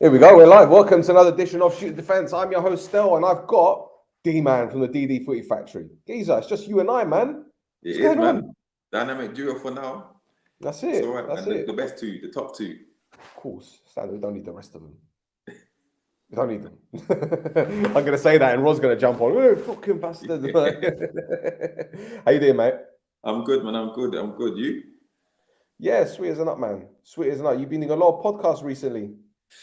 Here we go. We're live. Welcome to another edition of Shoot Defense. I'm your host, Stel, and I've got D-Man from the DD Footy Factory. Geezer, it's just you and I, man. What's going on? Dynamic duo for now. That's it. It's all right, That's man. it. The best two, the top two. Of course. Standard. We don't need the rest of them. We don't need them. I'm going to say that, and Rod's going to jump on. Oh, fucking bastard. How you doing, mate? I'm good, man. I'm good. You? Yeah, sweet as a nut, man. Sweet as a nut. You've been doing a lot of podcasts recently.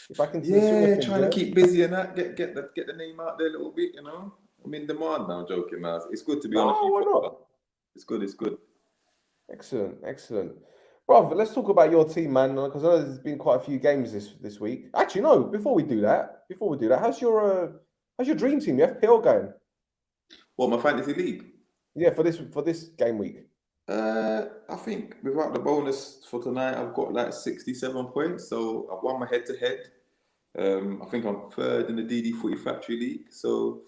You're back into the swing of things, trying to keep busy and that. Get the name out there a little bit, you know. I'm in demand now. Joking, man. It's good to be on a few. Why not? It's good. Excellent. Bruv, let's talk about your team, man, because I know there's been quite a few games this week. Actually, no, before we do that, how's your dream team, the FPL going? What, my fantasy league? Yeah, for this game week. I think without the bonus for tonight, I've got like 67 points. So I've won my head-to-head. I think I'm third in the DD Footy Factory League. So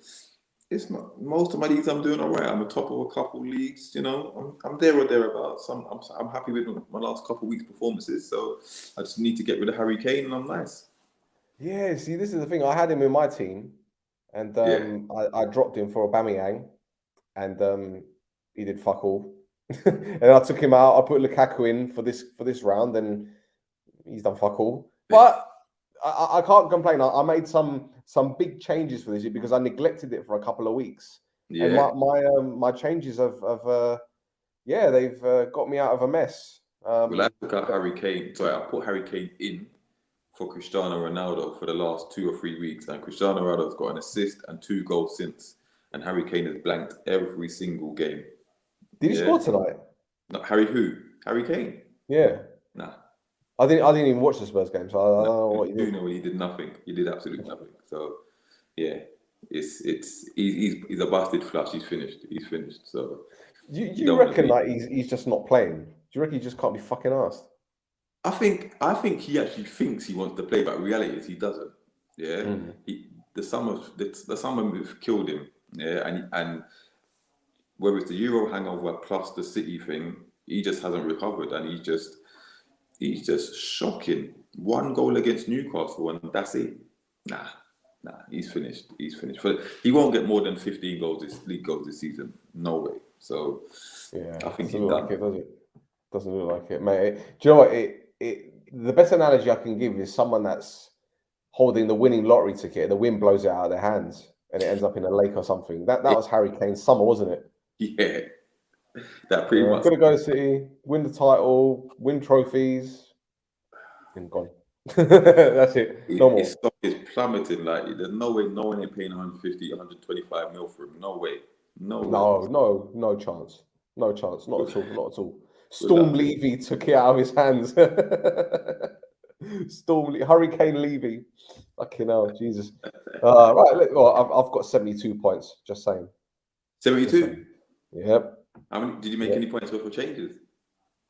it's not most of my leagues I'm doing all right. I'm on top of a couple leagues, you know. I'm there or thereabouts. I'm happy with my last couple weeks' performances. So I just need to get rid of Harry Kane, and I'm nice. Yeah, see, this is the thing. I had him in my team, and I dropped him for Aubameyang, and he did fuck all. And I took him out. I put Lukaku in for this round, and he's done fuck all. But I can't complain. I made some big changes for this year because I neglected it for a couple of weeks. Yeah. And my changes they've got me out of a mess. Well, I took out Harry Kane. Sorry, I put Harry Kane in for Cristiano Ronaldo for the last 2 or 3 weeks, and Cristiano Ronaldo's got an assist and 2 goals since, and Harry Kane has blanked every single game. Did he score tonight? No, Harry who? Harry Kane? Yeah. Nah. I didn't even watch the Spurs game, so I don't know what he did. He did nothing. He did absolutely nothing. So yeah, he's a busted flush. He's finished. So you reckon that he's just not playing? Do you reckon he just can't be fucking arsed? I think he actually thinks he wants to play, but reality is he doesn't. Yeah. Mm-hmm. The summer have killed him. Yeah, and whether it's the Euro hangover plus the City thing, he just hasn't recovered, and he's just shocking. 1 goal against Newcastle, and that's it. Nah, he's finished. He won't get more than 15 league goals this season. No way. So yeah, I think he's done. Doesn't look like it, mate. Do you know what? The best analogy I can give is someone that's holding the winning lottery ticket. The wind blows it out of their hands, and it ends up in a lake or something. That was Harry Kane's summer, wasn't it? Yeah, that pretty much. Gonna go to City, win the title, win trophies, and gone. That's it. No more. His stock is plummeting. Like, there's no way no one ain't paying 150, 125 mil for him. No way. No chance. Not at all. Storm Levy took it out of his hands. Hurricane Levy. Fucking hell, Jesus. Right, I've got 72 points. Just saying. 72. Yep. How many did you make any points worth of changes?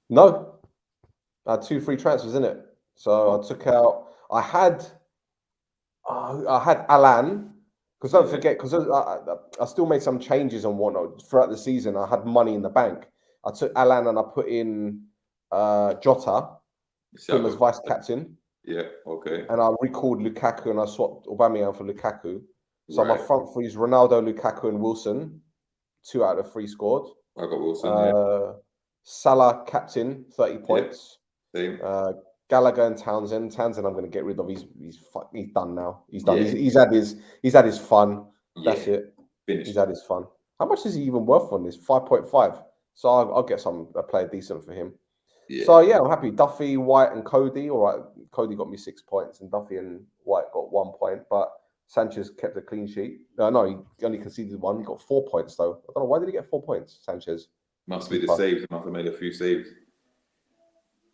No. I had 2 free transfers in it. So I took out. I had Alan, because don't forget, because I still made some changes and whatnot throughout the season. I had money in the bank. I took Alan and I put in Jota, him as vice captain. Yeah, okay. And I recalled Lukaku and I swapped Aubameyang for Lukaku. So my front three is Ronaldo, Lukaku, and Wilson. 2 out of 3 scored. I got Wilson. Salah captain, 30 points. Same. Gallagher and Townsend. I'm going to get rid of. He's done now. He's done. Yeah. He's had his fun. That's it. Finished. He's had his fun. How much is he even worth on this? 5.5. So I'll get a player decent for him. Yeah. So yeah, I'm happy. Duffy, White, and Cody. All right, Cody got me 6 points, and Duffy and White got 1 point. But Sanchez kept a clean sheet. No, he only conceded 1. He got 4 points though. I don't know why did he get 4 points, Sanchez. Must be the saves. He must have made a few saves.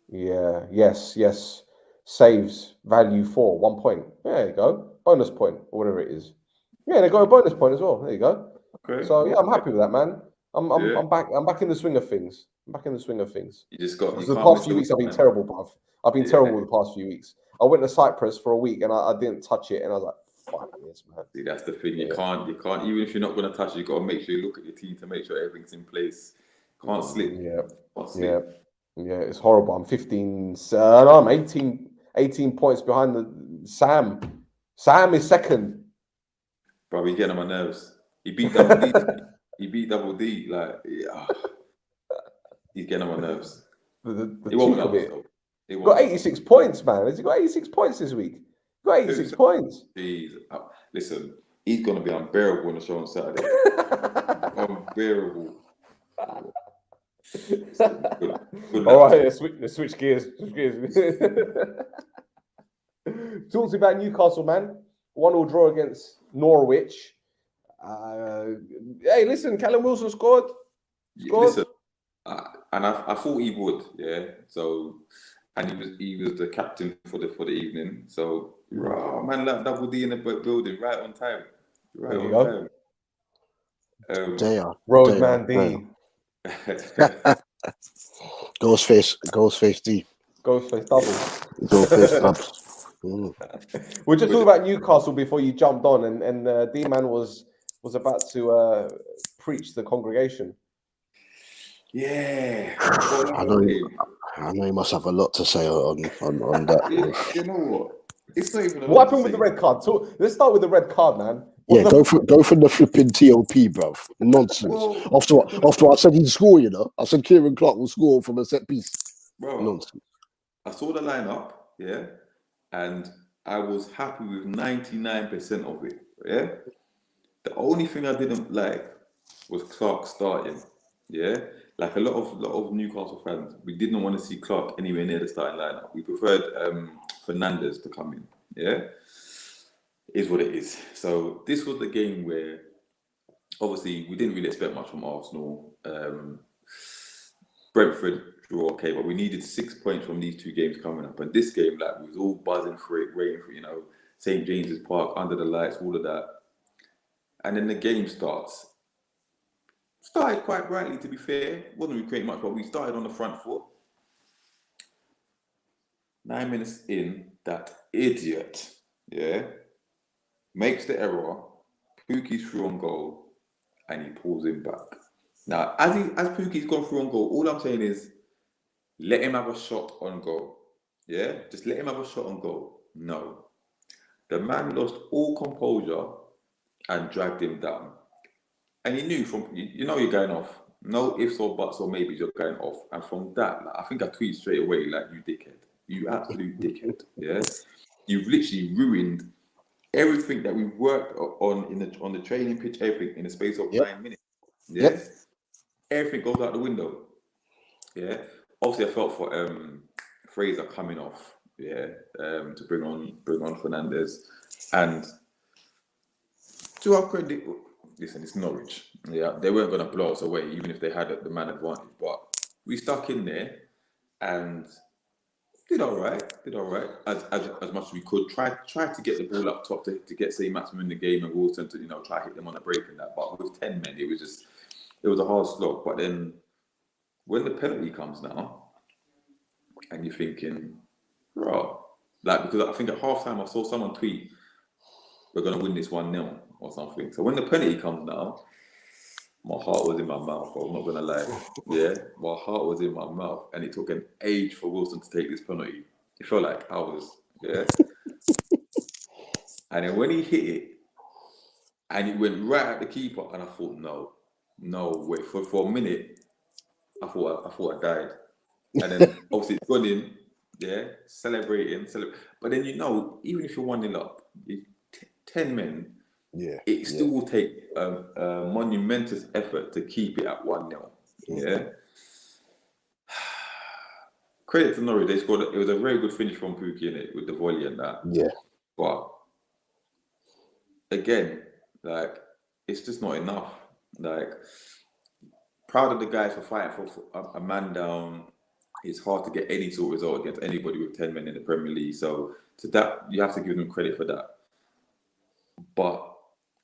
Yeah. Yes. Saves value 4, 1 point. There you go. Bonus point or whatever it is. Yeah, they got a bonus point as well. There you go. Okay. So yeah, I'm happy with that, man. I'm back in the swing of things. You just got the past few weeks. I've been terrible, bruv. I've been terrible the past few weeks. I went to Cyprus for a week and I didn't touch it, and I was like, "Fuck this, man." See, that's the thing. You can't. Even if you're not going to touch it, you got to make sure you look at your team to make sure everything's in place. Can't slip. Yeah. It's horrible. I'm 15. I'm 18 points behind the Sam. Sam is second. Bro, he's getting on my nerves. He beat Double D. He beat Double D. Like, he's getting on my nerves. The It won't cheek of last, it. though. He got 86 points, man. Has he got 86 points this week? He got 86 points. Jeez. Listen, he's going to be unbearable on the show on Saturday. Unbearable. Good All right, let's switch gears. Talk to me about Newcastle, man. 1-1 draw against Norwich. Hey, listen, Callum Wilson scored. Listen, and I thought he would, yeah. So, and he was the captain for the evening. So, man, that Double D in the building, right on time, Roadman D. Ghostface D. Ghostface double. Ghostface double. We're just talking about Newcastle before you jumped on, and D-Man was about to preach the congregation. Yeah, I know you must have a lot to say on that. You know what? It's not even. What happened with the red card? Let's start with the red card, man. Go from the flipping TOP, bruv. Nonsense. Well, after I said he'd score, I said Kieran Clark will score from a set piece. Bro, nonsense. I saw the lineup, yeah, and I was happy with 99% of it. Yeah, the only thing I didn't like was Clark starting. Yeah, like a lot of Newcastle fans, we didn't want to see Clark anywhere near the starting lineup. We preferred Fernandez to come in. Yeah, is what it is. So this was the game where, obviously, we didn't really expect much from Arsenal. Brentford draw, okay, but we needed 6 points from these two games coming up. And this game, like, we was all buzzing for it, waiting for, St. James's Park, under the lights, all of that. And then the game starts. Started quite brightly, to be fair. Wasn't really creating much, but we started on the front foot. 9 minutes in, that idiot, makes the error. Pookie's through on goal, and he pulls him back. Now, as Pookie's gone through on goal, all I'm saying is, let him have a shot on goal. Yeah? Just let him have a shot on goal. No. The man lost all composure and dragged him down. And he knew you're going off. No ifs or buts or maybes, you're going off. And from that, I think I tweeted straight away, you dickhead. You absolute dickhead. Yeah? You've literally ruined everything that we worked on the training pitch, everything in the space of 9 minutes. Yeah? Yep. Everything goes out the window. Yeah. Obviously, I felt for Fraser coming off. Yeah. To bring on Fernandez, and to our credit, listen, it's Norwich. Yeah, they weren't going to blow us away, even if they had the man advantage. But we stuck in there and did all right. As much as we could. Try to get the ball up top to get St. Maximin in the game, and Wilson to try to hit them on the break and that. But with 10 men, it was a hard slog. But then when the penalty comes now, and you're thinking, bro, because I think at halftime I saw someone tweet, we're going to win this 1-0 or something. So when the penalty comes now, my heart was in my mouth. I'm not going to lie. Yeah, my heart was in my mouth. And it took an age for Wilson to take this penalty. It felt like hours. Yeah. And then when he hit it, and it went right at the keeper, and I thought, no way. For a minute, I thought I died. And then obviously it's gone in, celebrating. But then even if you're 1-0 up, 10 men, it still will take a monumentous effort to keep it at 1-0. Yeah. Credit to Norwich, they scored. It was a very good finish from Pookie in it with the volley and that. Yeah. But again, it's just not enough. Proud of the guys for fighting for a man down. It's hard to get any sort of result against anybody with 10 men in the Premier League. So to that, you have to give them credit for that. But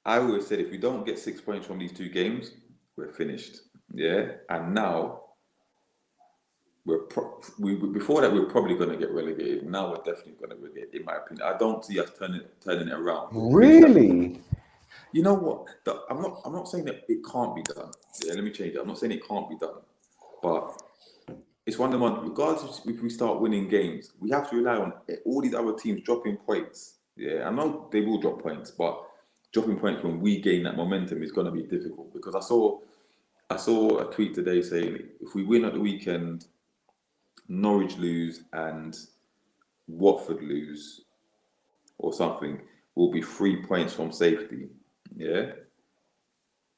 I always said, if we don't get 6 points from these two games, we're finished. Yeah. And now before that, we're probably going to get relegated. Now we're definitely going to relegate, in my opinion. I don't see us turning it around. Really? You know what? I'm not saying that it can't be done. Yeah, let me change it. I'm not saying it can't be done, but it's one of the ones, regardless if we start winning games, we have to rely on all these other teams dropping points. Yeah, I know they will drop points, but dropping points when we gain that momentum is going to be difficult. Because I saw a tweet today saying if we win at the weekend, Norwich lose and Watford lose or something, we'll be 3 points from safety. Yeah,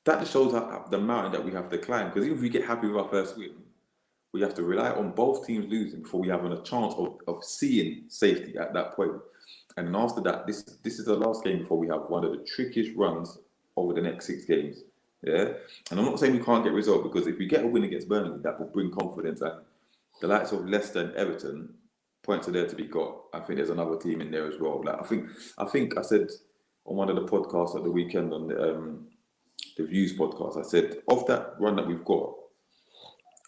that just shows the mountain that we have to climb. Because even if we get happy with our first win, we have to rely on both teams losing before we have a chance of seeing safety at that point. And then after that, this is the last game before we have one of the trickiest runs over the next 6 games. Yeah, and I'm not saying we can't get result, because if we get a win against Burnley, that will bring confidence, and the likes of Leicester and Everton, points are there to be got. I think there's another team in there as well. Like I think I said on one of the podcasts at the weekend on the Views podcast, I said of that run that we've got,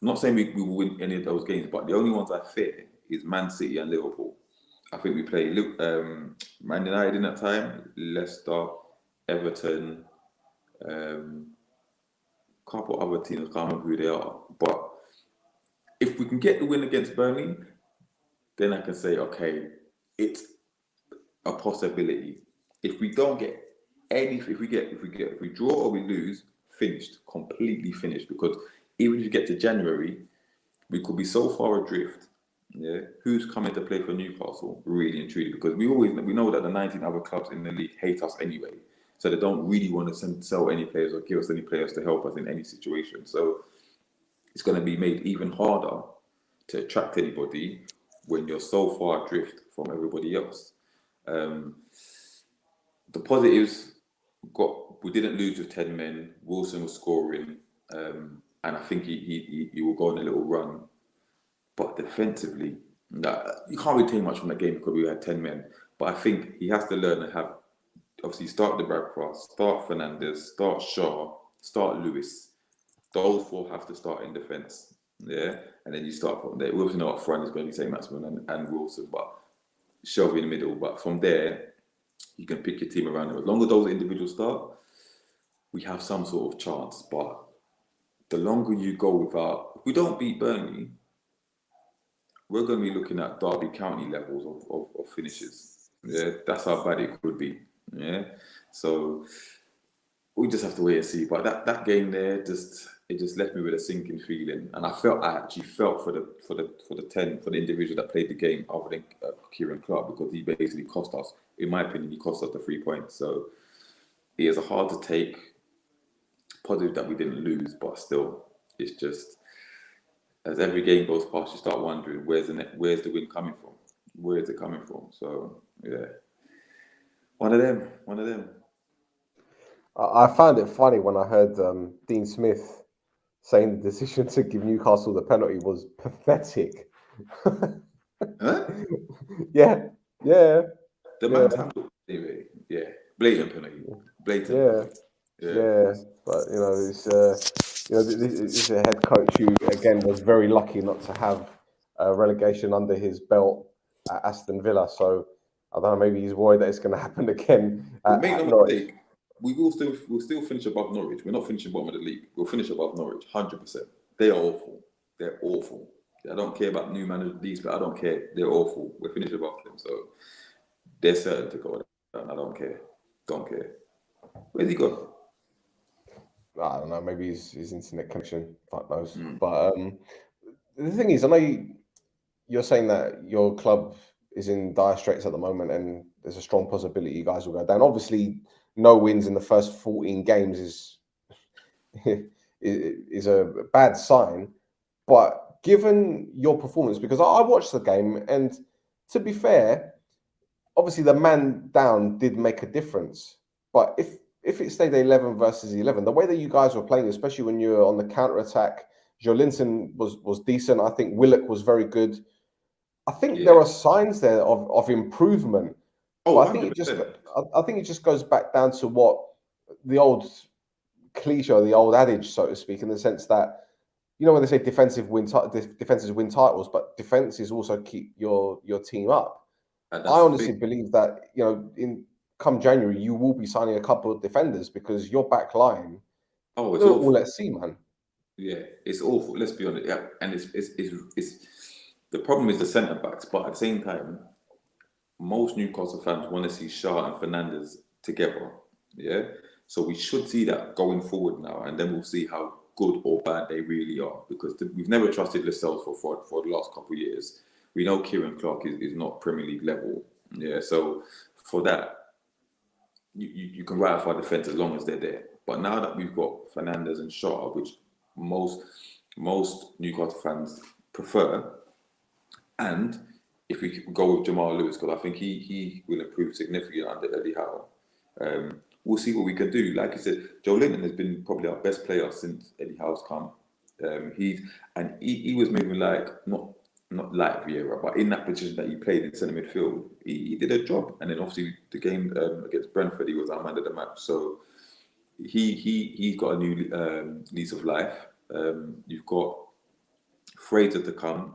I'm not saying we will win any of those games, but the only ones I fear is Man City and Liverpool. I think we play Man United in that time, Leicester, Everton, couple other teams, I can't remember who they are. But if we can get the win against Burnley, then I can say, okay, it's a possibility. If we don't get any, if we draw or we lose, finished, completely finished. Because even if you get to January, we could be so far adrift. Yeah, who's coming to play for Newcastle, really and truly? Because we know that the 19 other clubs in the league hate us anyway, so they don't really want to sell any players or give us any players to help us in any situation. So it's going to be made even harder to attract anybody when you're so far adrift from everybody else. The positives, we didn't lose with 10 men. Wilson was scoring, and I think he will go on a little run. But defensively, you can't really take much from that game because we had 10 men. But I think he has to learn to have, obviously, start the back cross, start Fernandez, start Shaw, start Lewis. Those 4 have to start in defence. Yeah, and then you start from there. We obviously know up front is going to be St. Maximin and Wilson, but Shelby in the middle. But from there, you can pick your team around them. As long as those individuals start, we have some sort of chance. But the longer you go without, if we don't beat Burnley, we're going to be looking at Derby County levels of finishes. Yeah, that's how bad it could be. Yeah, so we just have to wait and see. But that game there just left me with a sinking feeling, and I actually felt for the individual that played the game, other than Kieran Clark, because he basically cost us. In my opinion, he cost us the 3 points. So it is a hard to take positive that we didn't lose, but still, it's just. As every game goes past, you start wondering where's the win coming from? Where is it coming from? So yeah, one of them. I found it funny when I heard Dean Smith saying the decision to give Newcastle the penalty was pathetic. Huh? Yeah. The man tackled anyway. Yeah, blatant penalty. Blatant. Yeah. But it's a head coach who again was very lucky not to have relegation under his belt at Aston Villa. So I don't know, maybe he's worried that it's going to happen again. Make no mistake, we'll still finish above Norwich. We're not finishing bottom of the league. We'll finish above Norwich, 100%. They are awful. They're awful. I don't care about new managers, but I don't care. They're awful. We're finished above them, so they're certain to go down. I don't care. Don't care. Where's he gone? I don't know. Maybe his internet connection. Fuck knows. But the thing is, I know you're saying that your club is in dire straits at the moment, and there's a strong possibility you guys will go down. Obviously, no wins in the first 14 games is a bad sign. But given your performance, because I watched the game, and to be fair, obviously the man down did make a difference. But if it stayed 11 versus 11, the way that you guys were playing, especially when you were on the counter attack, Joelinton was decent. I think Willock was very good. I think there are signs there of improvement. Oh, but I think it just goes back down to what the old cliche, or the old adage, so to speak, in the sense that, when they say defenses win titles, but defenses also keep your team up. I honestly believe that in come January you will be signing a couple of defenders, because your back line. Oh, it's all let's see, man. Yeah, it's awful. Let's be honest. Yeah, and it's the problem is the centre backs, but at the same time, most Newcastle fans want to see Shaw and Fernandez together. Yeah, so we should see that going forward now, and then we'll see how good or bad they really are. Because we've never trusted Lascelles for the last couple of years. We know Kieran Clark is not Premier League level. Yeah, so for that, you can write off our defence as long as they're there. But now that we've got Fernandez and Shaw, which most Newcastle fans prefer, and if we go with Jamal Lewis, because I think he will improve significantly under Eddie Howe, we'll see what we can do. Like I said, Joe Linton has been probably our best player since Eddie Howe's come. He was moving like not like Vieira, but in that position that he played in centre midfield, he did a job. And then obviously the game against Brentford, he was our man of the match. So he's got a new lease of life. You've got Fraser to come.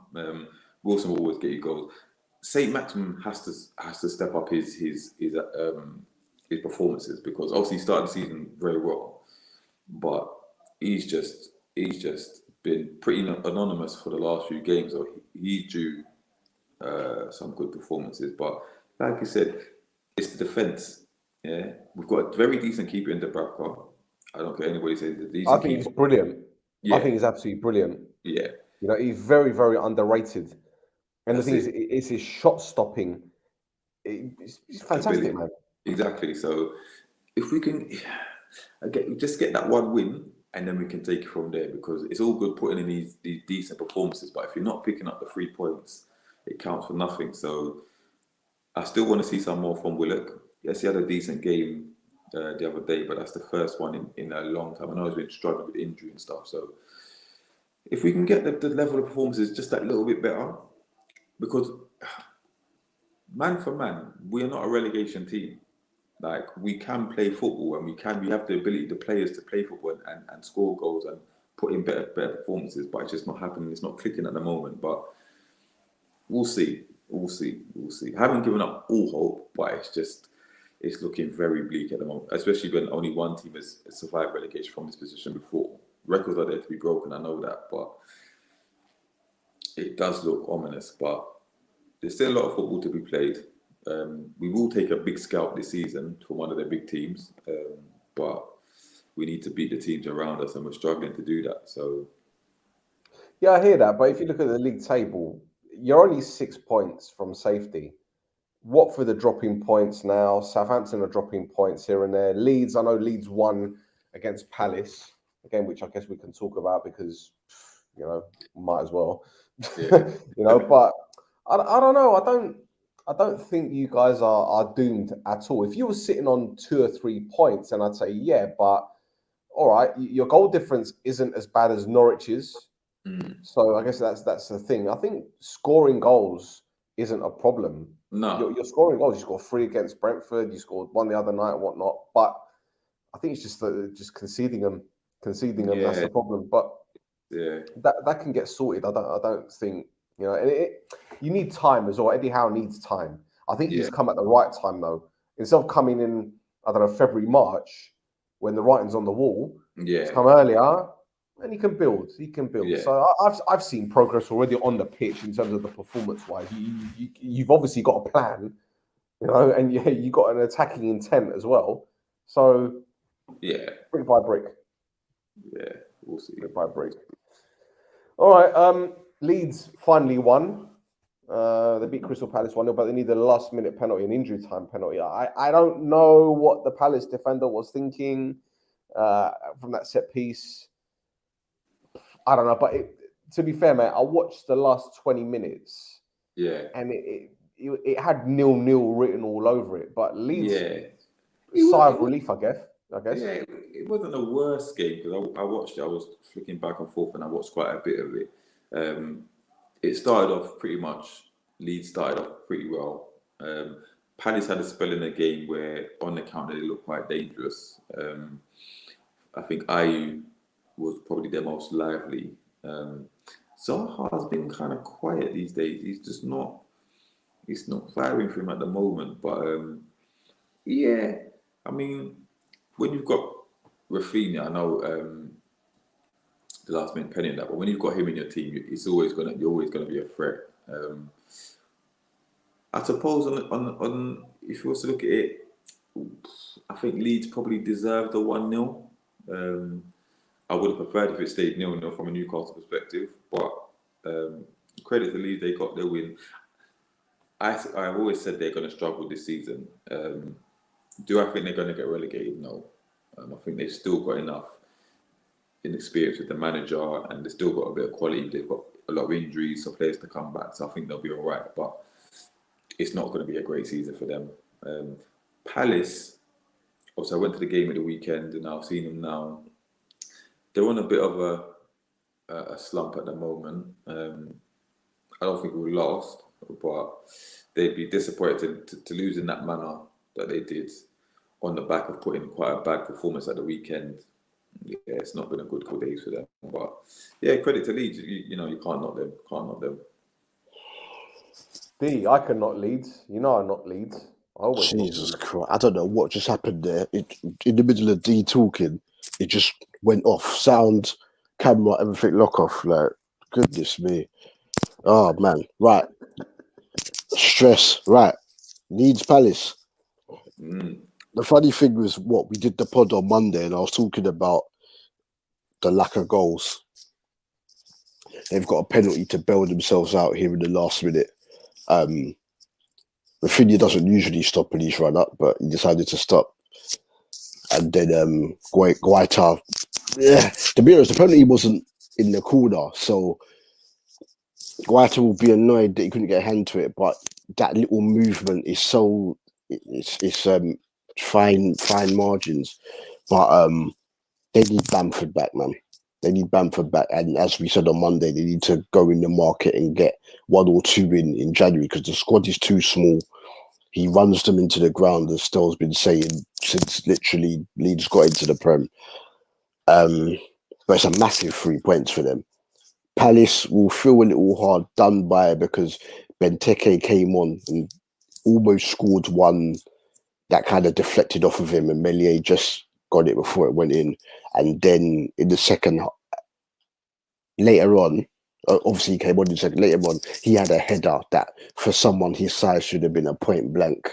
Wilson will always get you goals. Saint Maximin has to step up his performances, because obviously he started the season very well, but he's just been pretty anonymous for the last few games. So he's due some good performances. But like I said, it's the defence. Yeah, we've got a very decent keeper in Dubravka. I don't care anybody says the decent. I think he's brilliant. Yeah. I think he's absolutely brilliant. Yeah, you know, he's very, very underrated. And the thing is, it's his shot stopping. It's fantastic, man. Exactly. So if we can just get that one win, and then we can take it from there, because it's all good putting in these decent performances, but if you're not picking up the 3 points, it counts for nothing. So I still want to see some more from Willock. Yes, he had a decent game the other day, but that's the first one in a long time. I know he's been struggling with injury and stuff. So if we can get the level of performances just that little bit better, because man for man, we are not a relegation team. Like, we can play football, and we have the ability, the players, to play football and score goals and put in better performances, but it's just not happening. It's not clicking at the moment, but we'll see. I haven't given up all hope, but it's looking very bleak at the moment, especially when only one team has survived relegation from this position before. Records are there to be broken, I know that, but it does look ominous. But there's still a lot of football to be played. We will take a big scalp this season from one of the big teams, but we need to beat the teams around us, and we're struggling to do that. So, yeah, I hear that. But if you look at the league table, you're only 6 points from safety. Watford are dropping points now. Southampton are dropping points here and there. Leeds, I know Leeds won against Palace, a game which I guess we can talk about because, might as well. Yeah. But I don't know. I don't think you guys are doomed at all. If you were sitting on 2 or 3 points, then I'd say, yeah, but all right, your goal difference isn't as bad as Norwich's. So I guess that's the thing. I think scoring goals isn't a problem. No. You're scoring goals. You scored 3 against Brentford. You scored 1 the other night and whatnot. But I think it's just conceding them. Yeah. That's the problem. But yeah, that can get sorted. I don't think, and you need time as well. Eddie Howe needs time. I think he's come at the right time, though. Instead of coming in, I don't know, February, March, when the writing's on the wall, he's come earlier, and he can build. Yeah. So I've seen progress already on the pitch in terms of the performance-wise. You've obviously got a plan, and you've got an attacking intent as well. So brick by brick. Yeah, we'll see. Brick by brick. All right, Leeds finally won. They beat Crystal Palace 1-0, but they needed a last-minute penalty, an injury time penalty. I don't know what the Palace defender was thinking from that set piece. I don't know, but to be fair, mate, I watched the last 20 minutes. Yeah. And it had 0-0 written all over it. But Leeds, sigh of relief, I guess. Yeah, it wasn't the worst game, because I watched it. I was flicking back and forth, and I watched quite a bit of it. It started off pretty much. Leeds started off pretty well. Palace had a spell in the game where, on the counter, they looked quite dangerous. I think Ayew was probably their most lively. Zaha's been kind of quiet these days. He's not firing for him at the moment. But I mean, when you've got Rafinha, I know the last minute penny in that. But when you've got him in your team, you're always gonna be a threat. I suppose on if you also look at it, I think Leeds probably deserved a 1-0. I would have preferred if it stayed 0-0 from a Newcastle perspective, but credit to Leeds, they got their win. I've always said they're going to struggle this season. Do I think they're going to get relegated? No. I think they've still got enough inexperience with the manager, and they've still got a bit of quality. They've got a lot of injuries, so players to come back. So I think they'll be all right, but it's not going to be a great season for them. Palace, also I went to the game at the weekend, and I've seen them now. They're on a bit of a slump at the moment. I don't think we'll last, but they'd be disappointed to lose in that manner that they did on the back of putting quite a bad performance at the weekend. Yeah, it's not been a good couple of days for them. But yeah, credit to Leeds. You can't knock them. I can knock Leeds. You know I'm not Leeds. Jesus Christ. I don't know what just happened there. In the middle of D talking, it just went off. Sound, camera, everything lock off. Like, goodness me. Oh, man. Right. Stress. Right. Leeds Palace. The funny thing was we did the pod on Monday, and I was talking about the lack of goals. They've got a penalty to bail themselves out here in the last minute. Rafinha doesn't usually stop when he's run up, but he decided to stop. And then Guaita, to be honest, the penalty wasn't in the corner, so Guaita will be annoyed that he couldn't get a hand to it. But that little movement is so it's fine margins. But they need Bamford back, man. They need Bamford back, and as we said on Monday, they need to go in the market and get 1 or 2 in January because the squad is too small. He runs them into the ground, as Stel's been saying since literally Leeds got into the Prem. But it's a massive 3 points for them. Palace will feel a little hard done by because Benteke came on and almost scored one that kind of deflected off of him, and Meslier just got it before it went in. And then in the second, later on, obviously he came on in the second, later on, he had a header that for someone his size should have been a point blank.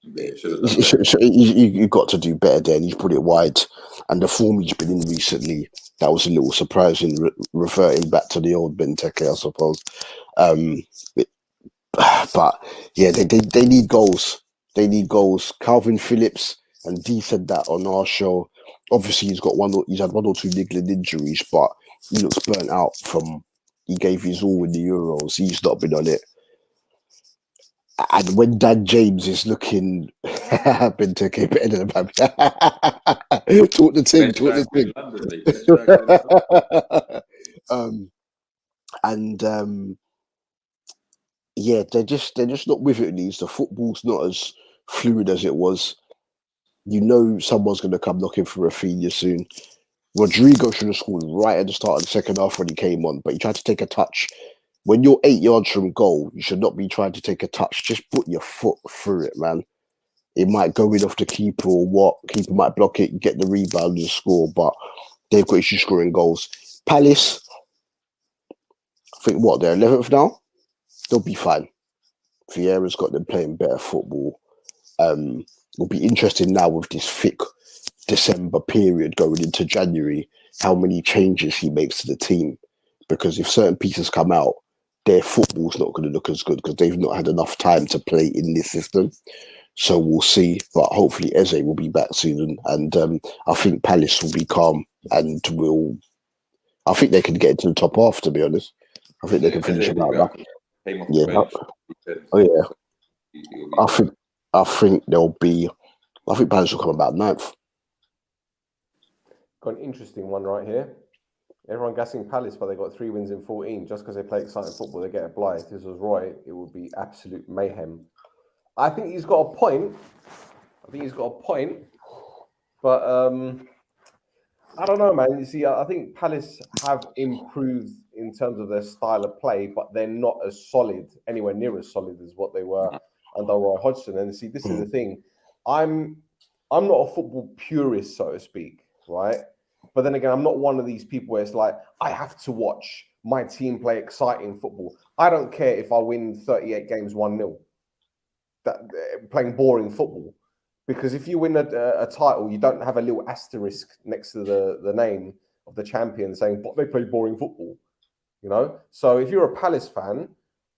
You got to do better there, and he's put it wide. And the form he's been in recently, that was a little surprising, reverting back to the old Benteke, I suppose. But yeah, they need goals. They need goals. Calvin Phillips, and D said that on our show. Obviously, he's had 1 or 2 niggling injuries, but he looks burnt out from. He gave his all in the Euros. He's not been on it. And when Dan James is looking, Benteke better than him. Talk the thing. Yeah, they're just not with it. The football's not as fluid as it was. Someone's going to come knocking for Rafinha soon. Rodrigo should have scored right at the start of the second half when he came on, but he tried to take a touch. When you're 8 yards from goal, you should not be trying to take a touch. Just put your foot through it, man. It might go in off the keeper or what. Keeper might block it, get the rebound and score, but they've got issues scoring goals. Palace, I think they're 11th now? They'll be fine. Vieira's got them playing better football. It'll be interesting now with this thick December period going into January, how many changes he makes to the team. Because if certain pieces come out, their football's not going to look as good because they've not had enough time to play in this system. So we'll see. But hopefully Eze will be back soon. And I think Palace will be calm and I think they can get into the top half, to be honest. I think they can finish about that. I think Palace will come about 9th. Got an interesting one right here. Everyone gassing Palace, but they got 3 wins in 14. Just because they play exciting football, they get a blight. If this was Roy, it would be absolute mayhem. I think he's got a point. But I don't know, man. You see, I think Palace have improved in terms of their style of play, but they're not as solid, anywhere near as solid as what they were under Roy Hodgson. And see, this is the thing. I'm not a football purist, so to speak, right? But then again, I'm not one of these people where it's like, I have to watch my team play exciting football. I don't care if I win 38 games 1-0, playing boring football. Because if you win a title, you don't have a little asterisk next to the name of the champion saying, but they play boring football. You know? So if you're a Palace fan,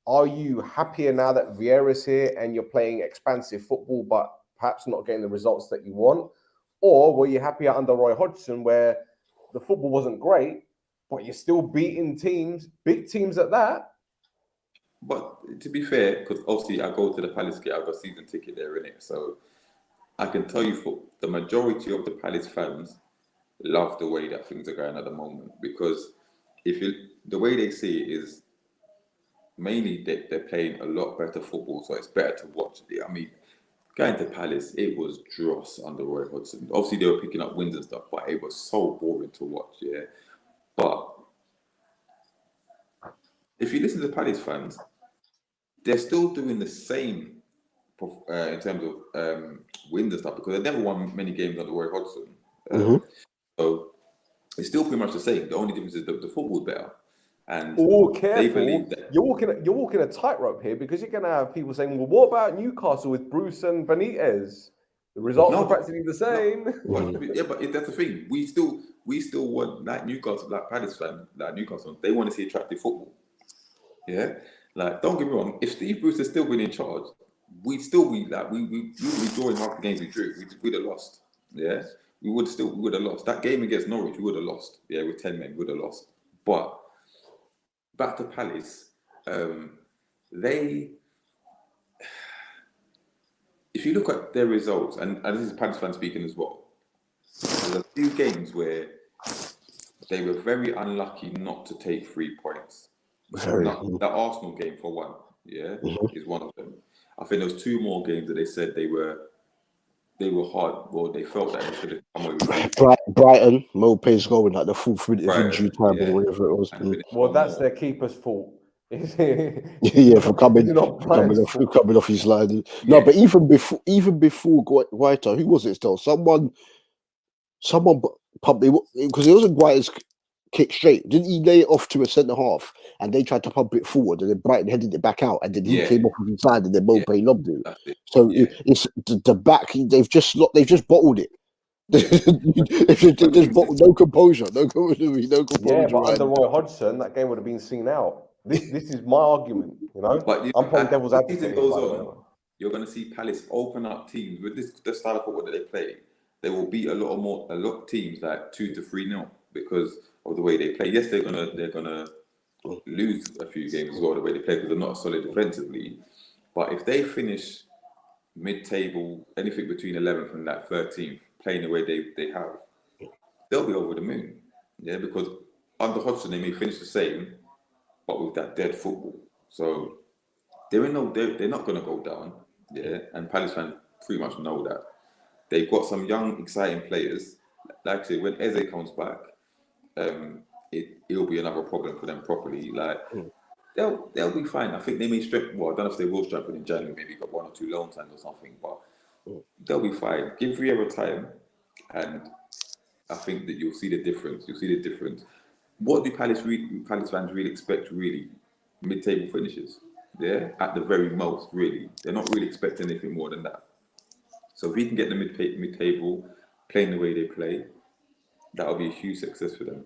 are you happier now that Vieira's here and you're playing expansive football, but perhaps not getting the results that you want? Or were you happier under Roy Hodgson where the football wasn't great, but you're still beating teams, big teams at that? But to be fair, because obviously I go to the Palace game, I've got a season ticket there, innit? So I can tell you for the majority of the Palace fans love the way that things are going at the moment, because the way they see it is mainly they're playing a lot better football, so it's better to watch. I mean, going to Palace, it was dross under Roy Hodgson. Obviously, they were picking up wins and stuff, but it was so boring to watch, yeah. But if you listen to Palace fans, they're still doing the same in terms of wins and stuff, because they never won many games under Roy Hodgson. So it's still pretty much the same. The only difference is the football's better. And they believe that you're walking a tightrope here, because you're going to have people saying, well, what about Newcastle with Bruce and Benitez? The results are practically the same. But that's the thing. We still want, like Newcastle, like Palace fan, like Newcastle, they want to see attractive football. Yeah, like don't get me wrong. If Steve Bruce has still been in charge, we'd still be like we would be drawing half the games we drew. We'd have lost. Yeah, we would have lost that game against Norwich. We would have lost. Yeah, with 10 men, we would have lost. But back to Palace, if you look at their results, and this is Palace fan speaking as well, there's a few games where they were very unlucky not to take 3 points. The Arsenal game, for one, is one of them. I think there was 2 more games that they said they were hard. Well, they felt that they should have come away with Brighton, Mopé's going at the 4th minute of injury time or whatever it was. Well, that's their keeper's fault. For coming off his line. No, but even before Guaita, who was it still? Someone pumped it, because it wasn't Guaita's kick straight. Didn't he lay it off to a centre half and they tried to pump it forward and then Brighton headed it back out and then he came off with his side and then Mopé lobbed it. So it's the back. They've just bottled it. No composure. Yeah, but under Roy Hodgson, that game would have been seen out. This is my argument, you know. But I'm playing devil's advocate. You're going to see Palace open up teams with this style of football that they play. They will beat a lot of teams like 2 to 3-0 because of the way they play. Yes, they're gonna lose a few games as well the way they play because they're not solid defensively. But if they finish mid-table, anything between 11th and that 13th, playing the way they have, they'll be over the moon. Yeah, because under Hodgson they may finish the same, but with that dead football. So they're not going to go down. Yeah, and Palace fans pretty much know that. They've got some young, exciting players. Like I say, when Eze comes back, it'll be another problem for them properly. Like they'll be fine. I think they may strengthen. Well, I don't know if they will strengthen in January. Maybe got 1 or 2 loan times or something, but they'll be fine. Give Vieira time, and I think that you'll see the difference. What do Palace fans really expect? Really, mid-table finishes. Yeah, at the very most, really, they're not really expecting anything more than that. So if we can get the mid-table playing the way they play, that'll be a huge success for them.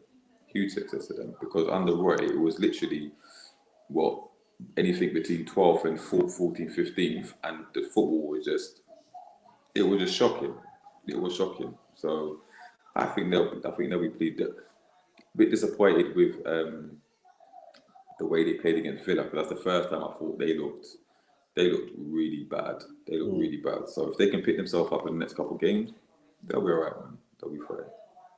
Because under Roy, it was literally anything between 12th and 14th, 15th, and the football was just shocking. It was shocking. So I think they'll be pleased. A bit disappointed with the way they played against Villa, because that's the first time I thought they looked really bad. So if they can pick themselves up in the next couple of games, they'll be all right, man. They'll be fine.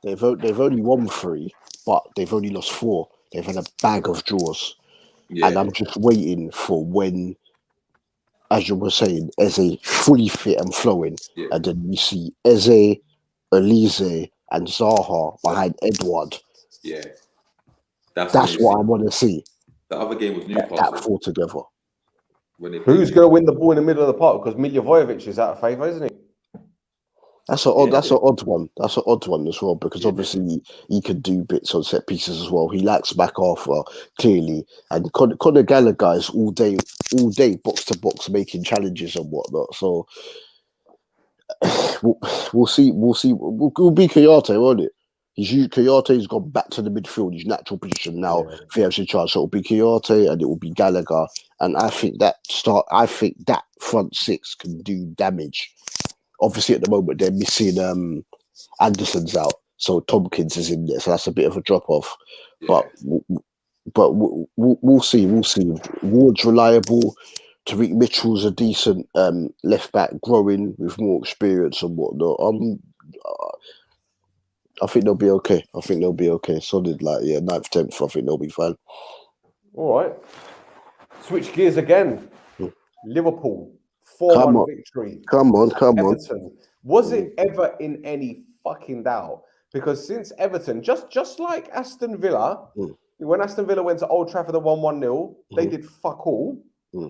They've only won 3, but they've only lost 4. They've had a bag of draws. Yeah. And I'm just waiting for when, as you were saying, Eze fully fit and flowing. Yeah. And then we see Eze, Elise, and Zaha behind Edward. Yeah. That's what I want to see. The other game was Newcastle. That 4 together. Who's going to win the ball in the middle of the park? Because Milivojevic is out of favour, isn't he? That's an odd one. That's an odd one as well, because obviously he can do bits on set pieces as well. He lacks back half clearly, and Conor Gallagher is all day box to box making challenges and whatnot. So we'll see. We'll be Kayate, won't it? Kayate's gone back to the midfield, his natural position now. Theo's in charge, so it'll be Kayate and it will be Gallagher. And I think that front six can do damage. Obviously, at the moment they're missing Anderson's out, so Tompkins is in there, so that's a bit of a drop off. Yeah. But we'll see. We'll see. Ward's reliable. Tariq Mitchell's a decent left back, growing with more experience and whatnot. I think they'll be okay. Solid, 9th, 10th. I think they'll be fine. All right. Switch gears again. Liverpool 4-1 victory. Come on. Everton. Was it ever in any fucking doubt? Because since Everton, just like Aston Villa, when Aston Villa went to Old Trafford at 1-0, they did fuck all.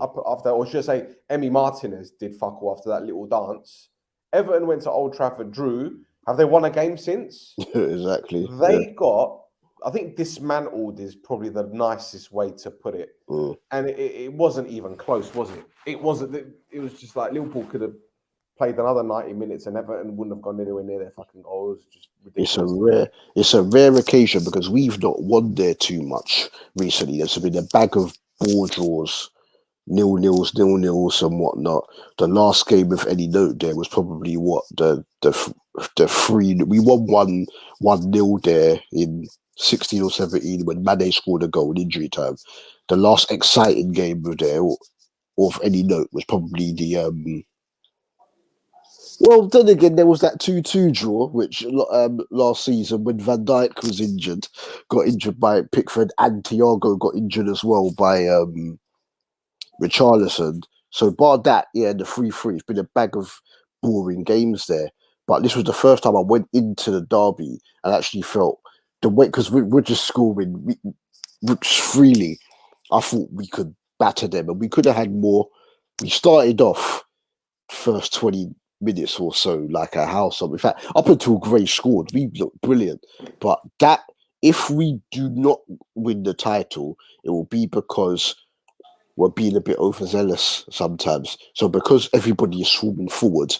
After, or should I say, Emi Martinez did fuck all after that little dance. Everton went to Old Trafford, drew. Have they won a game since? Exactly. They got, I think, dismantled is probably the nicest way to put it. And it wasn't even close, was it? It wasn't. It was just like Liverpool could have played another 90 minutes and Everton wouldn't have gone anywhere near their fucking goal. It was just ridiculous. It's a rare occasion because we've not won there too much recently. There's been a bag of ball draws, 0-0s and whatnot. The last game of any note there was probably the three. We won 1-0 there in 16 or 17 when Mane scored a goal in injury time. The last exciting game there or of any note was probably the well, then again, there was that 2-2 draw, which last season when Van Dijk was injured, got injured by Pickford, and Thiago got injured as well by Richarlison. So bar that, the 3-3, it's been a bag of boring games there. But this was the first time I went into the derby and actually felt the way, because we're just scoring freely. I thought we could batter them, and we could have had more. We started off first 20 minutes or so like a house. In fact, up until Gray scored, we looked brilliant. But that, if we do not win the title, it will be because we're being a bit overzealous sometimes. So because everybody is swarming forward,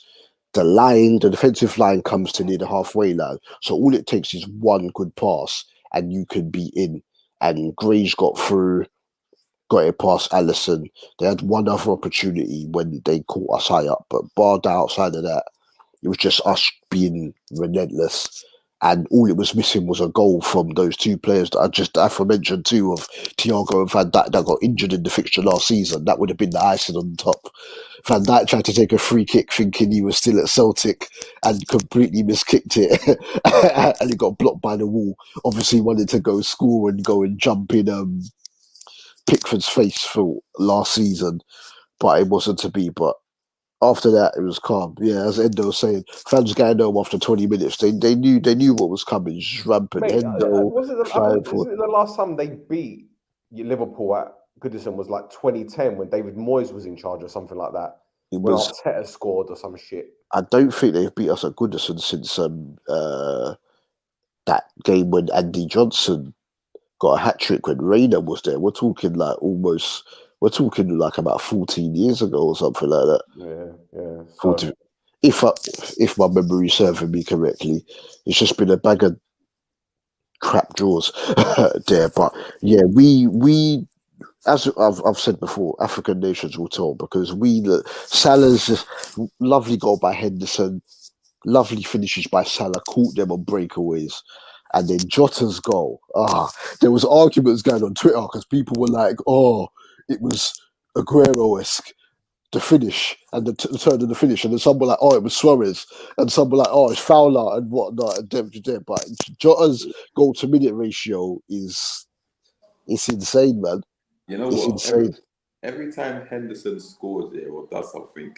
the defensive line comes to near the halfway line. So all it takes is one good pass and you could be in. And Gray's got through, got it past Alisson. They had one other opportunity when they caught us high up, but barred outside of that, it was just us being relentless. And all it was missing was a goal from those two players that I just aforementioned too, of Thiago and Van Dijk, that got injured in the fixture last season. That would have been the icing on top. Van Dijk tried to take a free kick thinking he was still at Celtic and completely miskicked it. And he got blocked by the wall. Obviously wanted to go score and go and jump in Pickford's face for last season, but it wasn't to be. But after that, it was calm. Yeah, as Endo was saying, fans getting home after 20 minutes. They knew what was coming. Just rampant. Mate, Endo, isn't it the last time they beat Liverpool at Goodison was like 2010 when David Moyes was in charge or something like that? When Arteta scored or some shit. I don't think they've beat us at Goodison since that game when Andy Johnson got a hat-trick when Reina was there. We're talking like about 14 years ago or something like that. Yeah. So, if my memory is serving me correctly, it's just been a bag of crap draws there. But yeah, we as I've said before, African nations will tell, because Salah's just lovely goal by Henderson, lovely finishes by Salah, caught them on breakaways. And then Jota's goal. There was arguments going on Twitter because people were like, it was Aguero-esque, the finish and the turn of the finish. And then some were like, it was Suarez. And some were like, it's Fowler and whatnot. And but Jota's goal to minute ratio it's insane, man. You know what? Insane. Every time Henderson scores there or does something,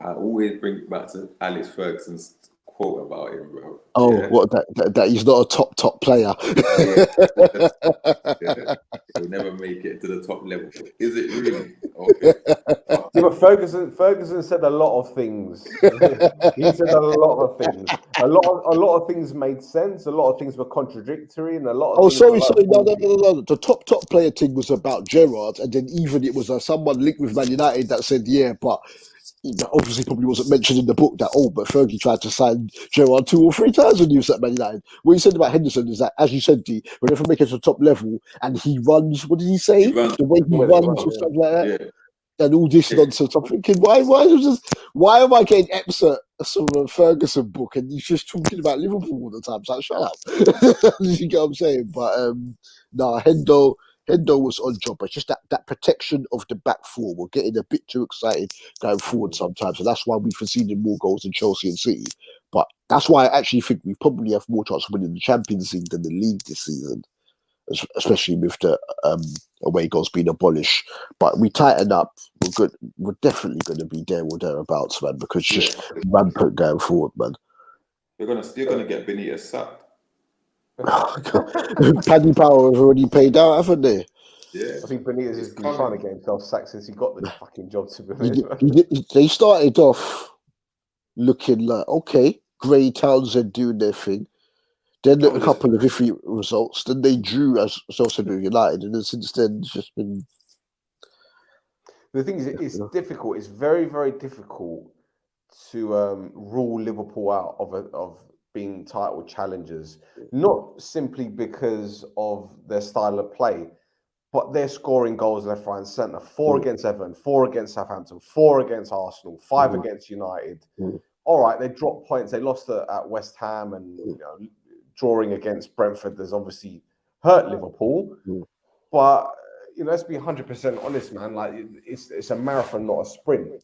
I always bring it back to Alex Ferguson's quote about him, bro. Oh, Yeah, what that he's not a top player. yeah. He'll never make it to the top level. Is it really? Okay. Yeah, but Ferguson said a lot of things. He said a lot of things. A lot of things made sense. A lot of things were contradictory, and a lot of Oh, things were sorry. like bullshit. No. The top player thing was about Gerrard, and then even it was someone linked with Man United that said, yeah, but obviously probably wasn't mentioned in the book that, but Fergie tried to sign Gerrard 2 or 3 times when he was at Man United. What he said about Henderson is that, as you said, D, whenever he makes it to the top level and he runs, what did he say? He runs The way he Always runs run, or something like that. Yeah. And all this nonsense. I'm thinking, why am I getting excerpt from a Ferguson book and he's just talking about Liverpool all the time? It's like, shut up. You get what I'm saying? But no, Hendo was on job, but just that protection of the back four. We're getting a bit too excited going forward sometimes, and that's why we've conceded more goals than Chelsea and City. But that's why I actually think we probably have more chance of winning the Champions League than the league this season, especially with the away goals being abolished. But we tighten up, we're good. We're definitely going to be there or thereabouts, man, because just rampant going forward, man. You're gonna get Benitez sacked. Paddy Power have already paid out, haven't they? Yeah, I think Benitez has been trying to get himself sacked since he got the fucking job, to be honest. They started off looking like, okay, Gray, Townsend doing their thing. Then a couple of iffy results. Then they drew as Chelsea United, and then since then it's just been. The thing is, it's difficult. It's very, very difficult to rule Liverpool out of being title challengers, not simply because of their style of play, but they're scoring goals left, right, and centre. 4 against Everton, 4 against Southampton, 4 against Arsenal, 5 against United. All right, they dropped points. They lost at West Ham, and drawing against Brentford has obviously hurt Liverpool. But let's be 100% honest, man. Like it's a marathon, not a sprint,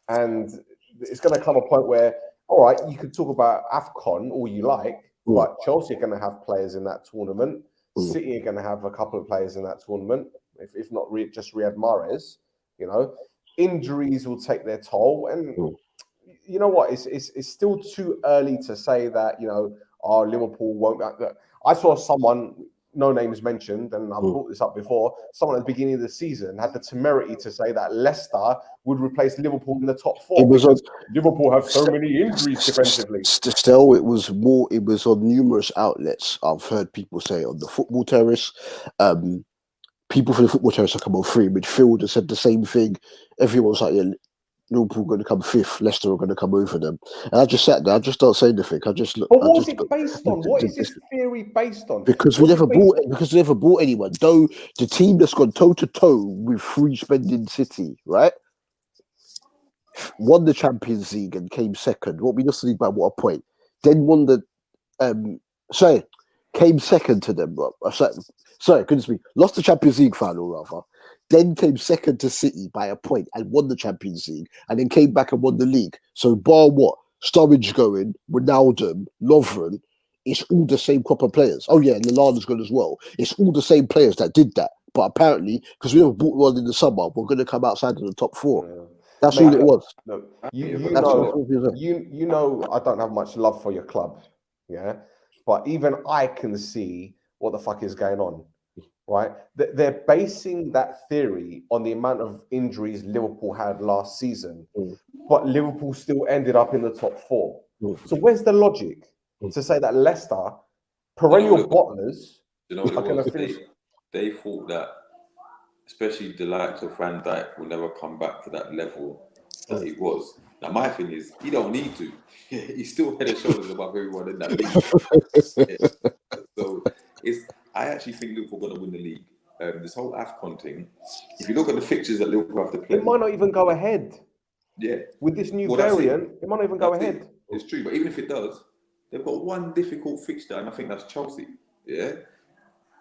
and it's going to come a point where, all right, you could talk about AFCON all you like, but Chelsea are going to have players in that tournament. City are going to have a couple of players in that tournament, if not just Riyad Mahrez. Injuries will take their toll, and you know what? It's still too early to say that Liverpool won't. I saw someone, no names mentioned, and I've brought this up before. Someone at the beginning of the season had the temerity to say that Leicester would replace Liverpool in the top 4 because Liverpool have so many injuries defensively. Still, it was on numerous outlets. I've heard people say on the Football Terrace. People from the Football Terrace have come on 3 midfield and said the same thing. Everyone's like, yeah, Liverpool are going to come 5th, Leicester are going to come over them. And I just sat there, I just don't say anything. I just look. But what's it based on? What is this theory based on? Because we never bought anyone. Though the team that's gone toe to toe with free spending City, right? Won the Champions League and came second. What we just league by what a point. Then won the came second to them. Sorry, goodness me, lost the Champions League final rather. Then came second to City by a point and won the Champions League, and then came back and won the league. So bar what? Sturridge going, Ronaldo, Lovren, it's all the same crop of players. Oh yeah, Lallana's good as well. It's all the same players that did that. But apparently, because we never bought one in the summer, we're going to come outside of the top 4. Yeah. That's all it was. No, you know, I don't have much love for your club, yeah. But even I can see what the fuck is going on. Right, they're basing that theory on the amount of injuries Liverpool had last season, but Liverpool still ended up in the top 4. So where's the logic to say that Leicester, perennial bottlers, are going to finish? They thought that, especially the likes of Van Dijk, will never come back to that level that he was. Now, my thing is, he don't need to. He's still head and shoulders above everyone in that league. So I actually think Liverpool are going to win the league. This whole AFCON thing, if you look at the fixtures that Liverpool have to play, it might not even go ahead. Yeah. With this new variant, it might not even go ahead. It's true, but even if it does, they've got one difficult fixture, and I think that's Chelsea. Yeah.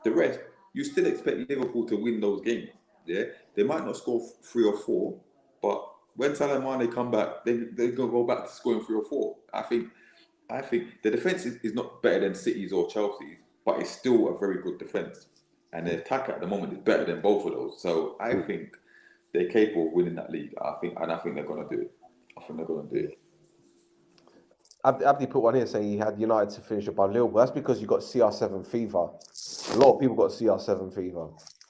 The rest, you still expect Liverpool to win those games. Yeah. They might not score 3 or 4, but when Salah and Mane come back, they're going to go back to scoring 3 or 4. I think the defense is not better than City's or Chelsea's, but it's still a very good defense. And the attack at the moment is better than both of those. So I think they're capable of winning that league. I think they're going to do it. Abdi put one here saying he had United to finish above Liverpool. That's because you got CR7 fever. A lot of people got CR7 fever.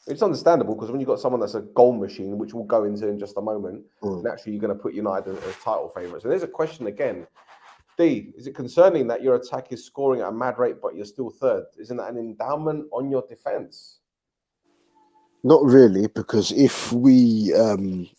It's understandable because when you've got someone that's a goal machine, which we'll go into in just a moment, naturally you're going to put United as title favourites. And there's a question again. D, is it concerning that your attack is scoring at a mad rate, but you're still third? Isn't that an endowment on your defence? Not really, because if we,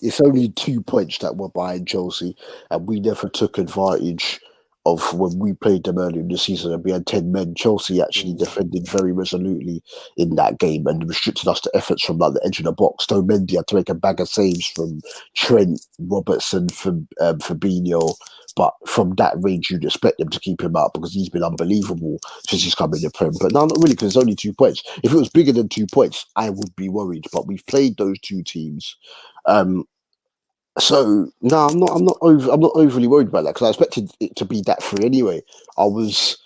it's only 2 points that were behind Chelsea, and we never took advantage of when we played them earlier in the season and we had 10 men. Chelsea actually defended very resolutely in that game and restricted us to efforts from like the edge of the box. Though Mendy had to make a bag of saves from Trent, Robertson, Fabinho. But from that range, you'd expect them to keep him out because he's been unbelievable since he's come in the Prem. But no, not really, because it's only 2 points. If it was bigger than 2 points, I would be worried. But we've played those two teams. So no, I'm not overly worried about that because I expected it to be that free anyway. I was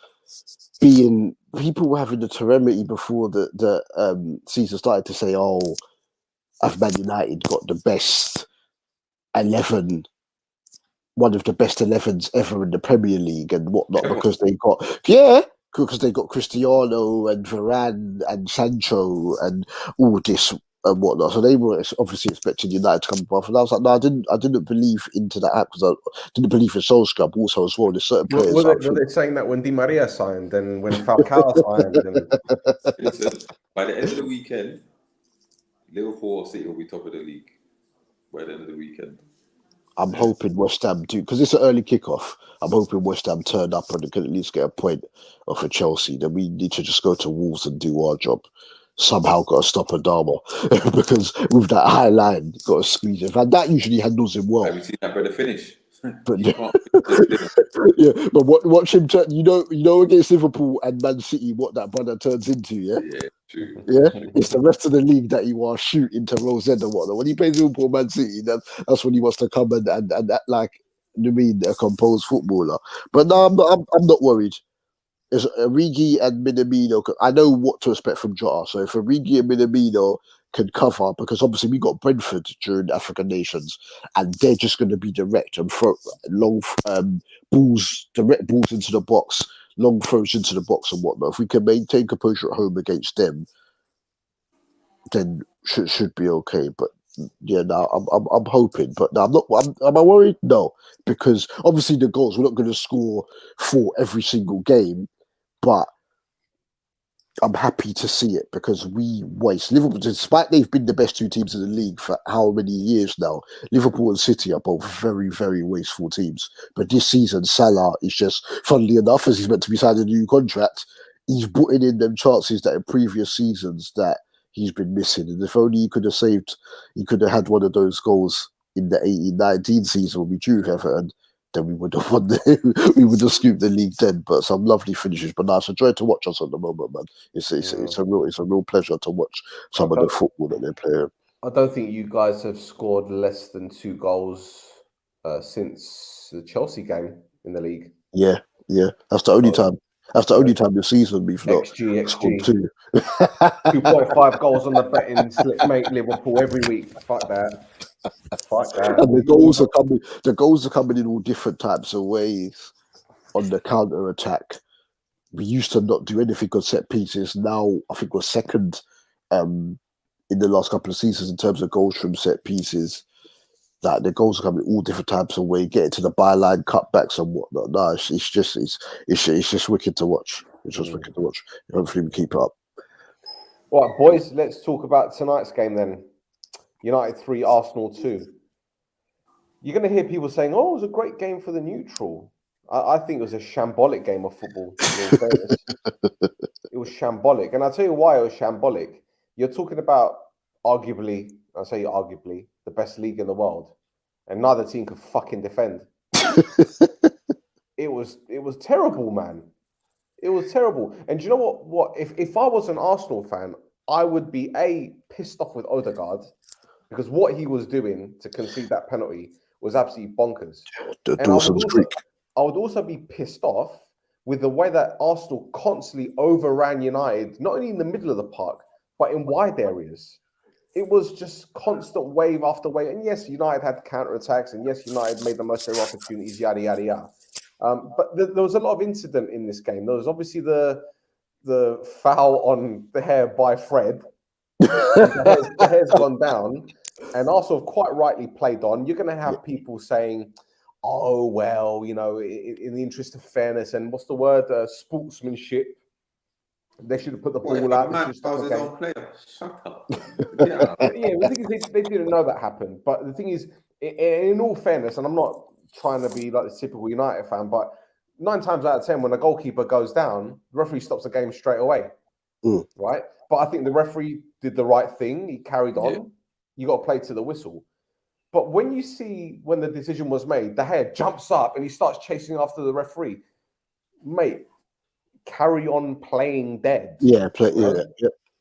people were having the temerity before the season started to say, "Oh, have Man United got the best 11, one of the best 11s ever in the Premier League and whatnot because they got Cristiano and Varane and Sancho and all this and whatnot." So they were obviously expecting United to come above, and I was like, no, I didn't believe into that app because I didn't believe in Solskjaer. Also, as well, there's certain players. Were they saying that when Di Maria signed and when Falcao signed? Listen, by the end of the weekend, Liverpool or City will be top of the league. By the end of the weekend. I'm hoping West Ham do, because it's an early kickoff. I'm hoping West Ham turn up and they can at least get a point off of Chelsea. Then we need to just go to Wolves and do our job. Somehow got to stop Adama because with that high line, got to squeeze it. And that usually handles him well. Have you seen that brother finish? But yeah, but watch him turn. You know, against Liverpool and Man City, what that brother turns into. Yeah, true. Yeah, it's the rest of the league that he wants to shoot into Rosetta and whatnot. When he plays Liverpool, Man City, that's when he wants to come and act like a composed footballer. But no, I'm not worried. It's Origi and Minamino. I know what to expect from Jota. So if Origi and Minamino can cover, because obviously we got Brentford during the African Nations, and they're just going to be direct and throw long direct balls into the box, long throws into the box and whatnot. If we can maintain composure at home against them, then should be okay. But yeah, no, I'm hoping, but no, I'm not. Am I worried? No, because obviously the goals we're not going to score 4 every single game, but I'm happy to see it because we waste Liverpool, despite they've been the best 2 teams in the league for how many years now. Liverpool and City are both very, very wasteful teams. But this season, Salah is just, funnily enough, as he's meant to be signing a new contract, he's putting in them chances that in previous seasons that he's been missing. And if only he could have had one of those goals in the 18-19 season when we drew with Everton, then we would have won. We would have scooped the league then. But some lovely finishes. But now it's a joy to watch us at the moment, man. It's a real pleasure to watch some of the football that they're playing. I don't think you guys have scored less than 2 goals since the Chelsea game in the league. Yeah. That's the only time. That's the only time this season we've not scored 2. 2.5 goals on the betting slip, mate. Liverpool every week. Fuck that. And the goals are coming in all different types of ways. On the counter attack, we used to not do anything on set pieces. Now I think we're second in the last couple of seasons in terms of goals from set pieces. That the goals are coming all different types of ways, getting to the byline, cutbacks and whatnot. No, it's just wicked to watch. It's just wicked to watch. Hopefully we keep it up. All right, boys, let's talk about tonight's game then. United 3, Arsenal 2. You're going to hear people saying, "Oh, it was a great game for the neutral." I think it was a shambolic game of football. It was shambolic. And I'll tell you why it was shambolic. You're talking about arguably, the best league in the world. And neither team could fucking defend. It was terrible, man. It was terrible. And do you know what? If I was an Arsenal fan, I would be pissed off with Odegaard because what he was doing to concede that penalty was absolutely bonkers. I would also be pissed off with the way that Arsenal constantly overran United, not only in the middle of the park, but in wide areas. It was just constant wave after wave. And yes, United had counter-attacks, and yes, United made the most of their opportunities, yada, yada, yada. But there was a lot of incident in this game. There was obviously the foul on the hair by Fred. The hair's gone down, and Arsenal have quite rightly played on. You're going to have people saying, "Oh well, you know, in the interest of fairness and what's the word, sportsmanship, they should have put the ball out." Man, his own player. Shut up. Yeah, the thing is, they didn't know that happened. But the thing is, in all fairness, and I'm not trying to be like the typical United fan, but 9 times out of 10, when a goalkeeper goes down, the referee stops the game straight away, right? But I think the referee did the right thing. He carried on. Yeah. You got to play to the whistle. But when you see when the decision was made, the head jumps up and he starts chasing after the referee. Mate, carry on playing dead. Yeah,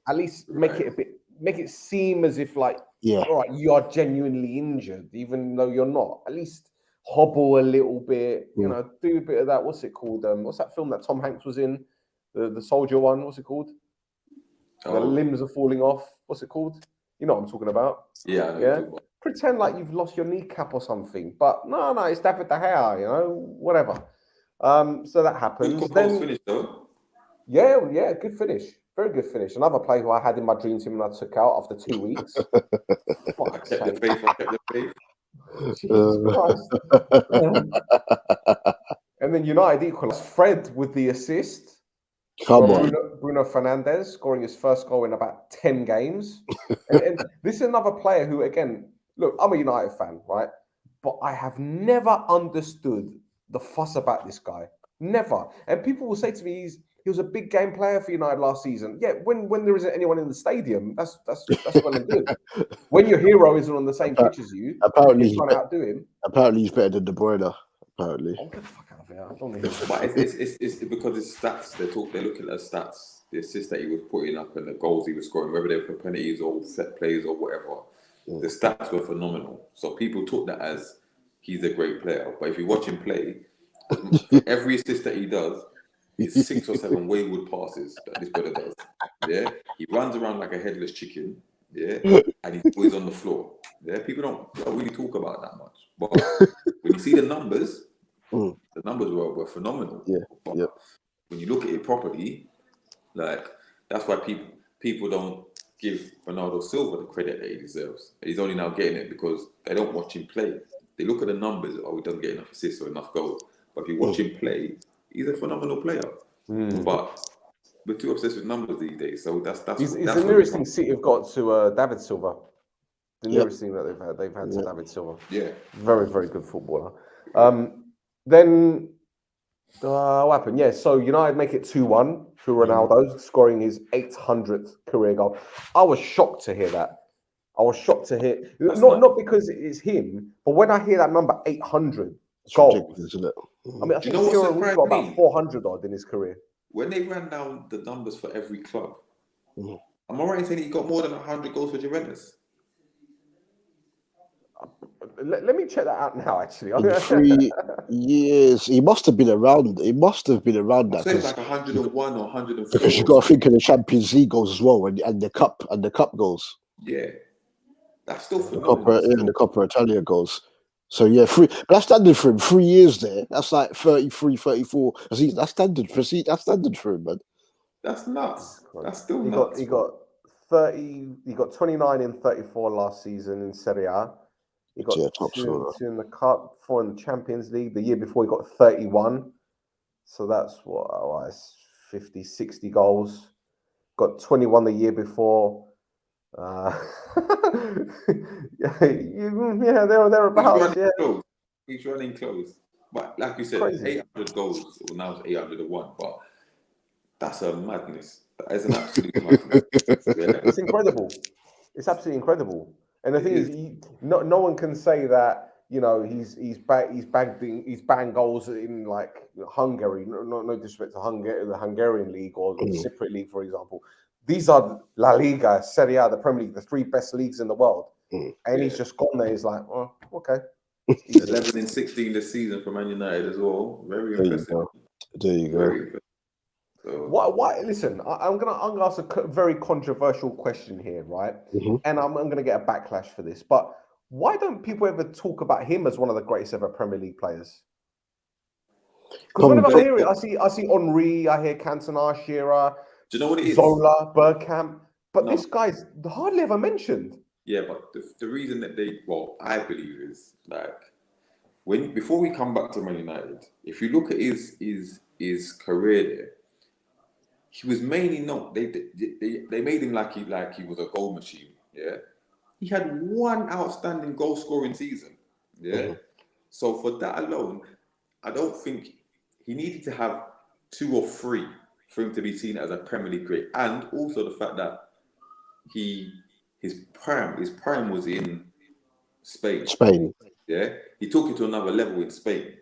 At least make it seem as if like, all right, you are genuinely injured, even though you're not. At least hobble a little bit, you know, do a bit of that. What's it called? What's that film that Tom Hanks was in? The soldier one. What's it called? The limbs are falling off. What's it called? You know what I'm talking about? Yeah. Pretend like you've lost your kneecap or something. But no, it's David De Gea, you know, whatever. So that happens. Then finish though. Yeah, good finish. Very good finish. Another player who I had in my dream team and I took out after 2 weeks. I kept the faith. Jesus Christ. And then United equalised. Fred with the assist. Come on. Bruno Fernandez scoring his first goal in about 10 games. and this is another player who, again, look, I'm a United fan, right? But I have never understood the fuss about this guy. Never. And people will say to me, he was a big game player for United last season. Yeah, when there isn't anyone in the stadium, that's well and good. When your hero isn't on the same pitch as you, apparently you're trying to outdo him. Apparently he's better than Bruyne. Apparently. Oh, get the fuck out of here! I don't know. But it's because it's stats. They're looking at stats. The assists that he was putting up and the goals he was scoring, whether they were for penalties or set plays or whatever. The stats were phenomenal. So people took that as he's a great player. But if you watch him play, every assist that he does, it's 6 or 7 wayward passes that this brother does. Yeah, he runs around like a headless chicken. Yeah, and he's always on the floor. Yeah, people don't really talk about that much. But when you see the numbers were phenomenal. Yeah, but when you look at it properly, like that's why people don't give Ronaldo Silva the credit that he deserves. He's only now getting it because they don't watch him play. They look at the numbers. Oh, he doesn't get enough assists or enough goals. But if you watch him play, he's a phenomenal player. But we're too obsessed with numbers these days. So that's the nearest thing City have got to David Silva. The nearest thing that they've had to David Silva. Yeah, very, very good footballer. Then what happened? Yeah, so United make it 2-1 through Ronaldo scoring his 800th career goal. I was shocked to hear that. Not because it's him, but when I hear that number 800 goals, isn't it? I mean, I think Thierry's got about 400 odd in his career. When they ran down the numbers for every club, am I right in saying he got more than 100 goals for Juventus? Let me check that out now. Actually, in 3 years, he must have been around. He must have been around that. So it's like 101 or 104. Because you got to think of the Champions League goals as well, and the cup goals. Yeah, that's still phenomenal. The Coppa Italia goals. So yeah, but that's standard for him. 3 years there. That's like 33, 34. That's standard for him, man. That's nuts. That's still nuts. He got 30. He got 29 in 34 last season in Serie A. He got two in the Cup, 4 in the Champions League. The year before, he got 31. So that's it's 50, 60 goals. Got 21 the year before. Thereabouts. He's running close. But like you said, crazy. 800 goals. Well, now it's 801. But that's a madness. That is an absolute madness. It's incredible. It's absolutely incredible. And the thing is, no one can say that, you know, he's banged goals in like Hungary. No disrespect to the Hungarian league or the Cypriot league, for example. These are La Liga, Serie A, the Premier League, the 3 best leagues in the world. And he's just gone there. He's like, oh, okay. He's 11 and 16 this season for Man United as well. Very impressive. There you go. Very good. So, why? Listen, I'm gonna ask a very controversial question here, right? And I'm gonna get a backlash for this, but why don't people ever talk about him as one of the greatest ever Premier League players? Because whenever I hear it, I see Henri, I hear Cantona, Shearer, do you know what it is? Zola, Bergkamp, but this guy's hardly ever mentioned. Yeah, but the reason that I believe is like before we come back to Man United, if you look at his career there, he was mainly not. They made him like he was a goal machine. Yeah, he had one outstanding goal scoring season. Yeah, so for that alone, I don't think he needed to have 2 or 3 for him to be seen as a Premier League great, and also the fact that his prime was in Spain. Yeah, he took it to another level in Spain.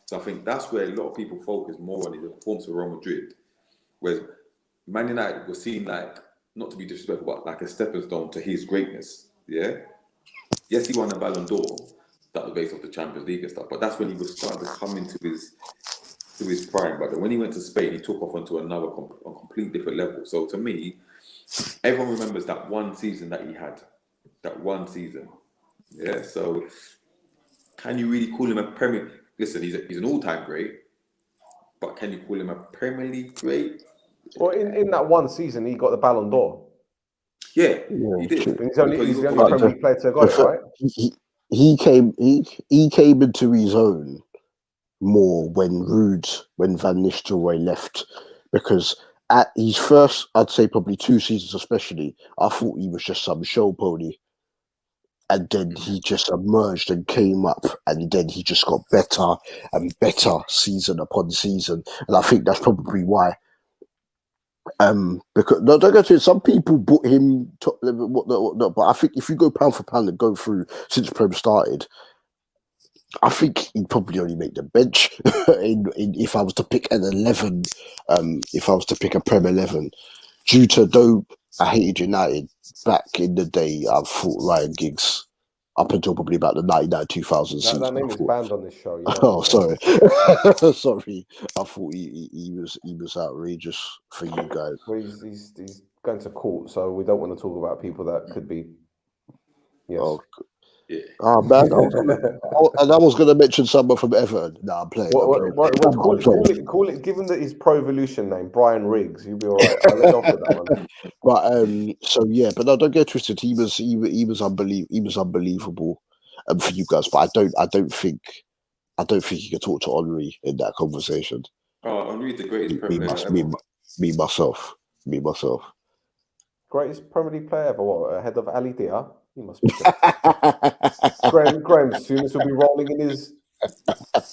So I think that's where a lot of people focus more on his performance for Real Madrid, whereas Man United was seen like, not to be disrespectful, but like a stepping stone to his greatness. Yeah. Yes, he won the Ballon d'Or. That was based off the Champions League and stuff, but that's when he was starting to come into his prime. But then when he went to Spain, he took off onto another complete different level. So to me, everyone remembers that one season that he had. That one season. Yeah. So can you really call him a Premier? Listen, he's an all-time great, but can you call him a Premier League great? Well, in that one season, he got the Ballon d'Or. Yeah, he did. He's the only Premier League player to got it, right? He came into his own more when Van Nistelrooy left, because at his first, I'd say probably 2 seasons especially, I thought he was just some show pony. And then he just emerged and came up, and then he just got better and better season upon season. And I think that's probably why. Because don't get to it, some people put him top level, whatnot, but I think if you go pound for pound and go through since Prem started, I think he'd probably only make the bench if I was to pick an 11, if I was to pick a Prem 11. Due to though I hated United back in the day, I thought Ryan Giggs up until probably about the 99-2000 season. That name is banned on this show. Sorry. Sorry. I thought he was outrageous for you guys. Well, he's going to court, so we don't want to talk about people that could be. Yes. Oh, yeah. Oh man, and I was going to mention someone from Everton. No, I'm playing. Call it. Given that his Pro Evolution name, Brian Riggs, you'll be all right. I'll let off with that one. But so yeah, but no, don't get twisted. He was unbelievable. He was unbelievable for you guys. But I don't think you can talk to Henri in that conversation. Oh, Henri's the greatest Premier League me myself. Greatest Premier League player ever. What, ahead of Ali Dia? He must be. Graham Souness will be rolling in his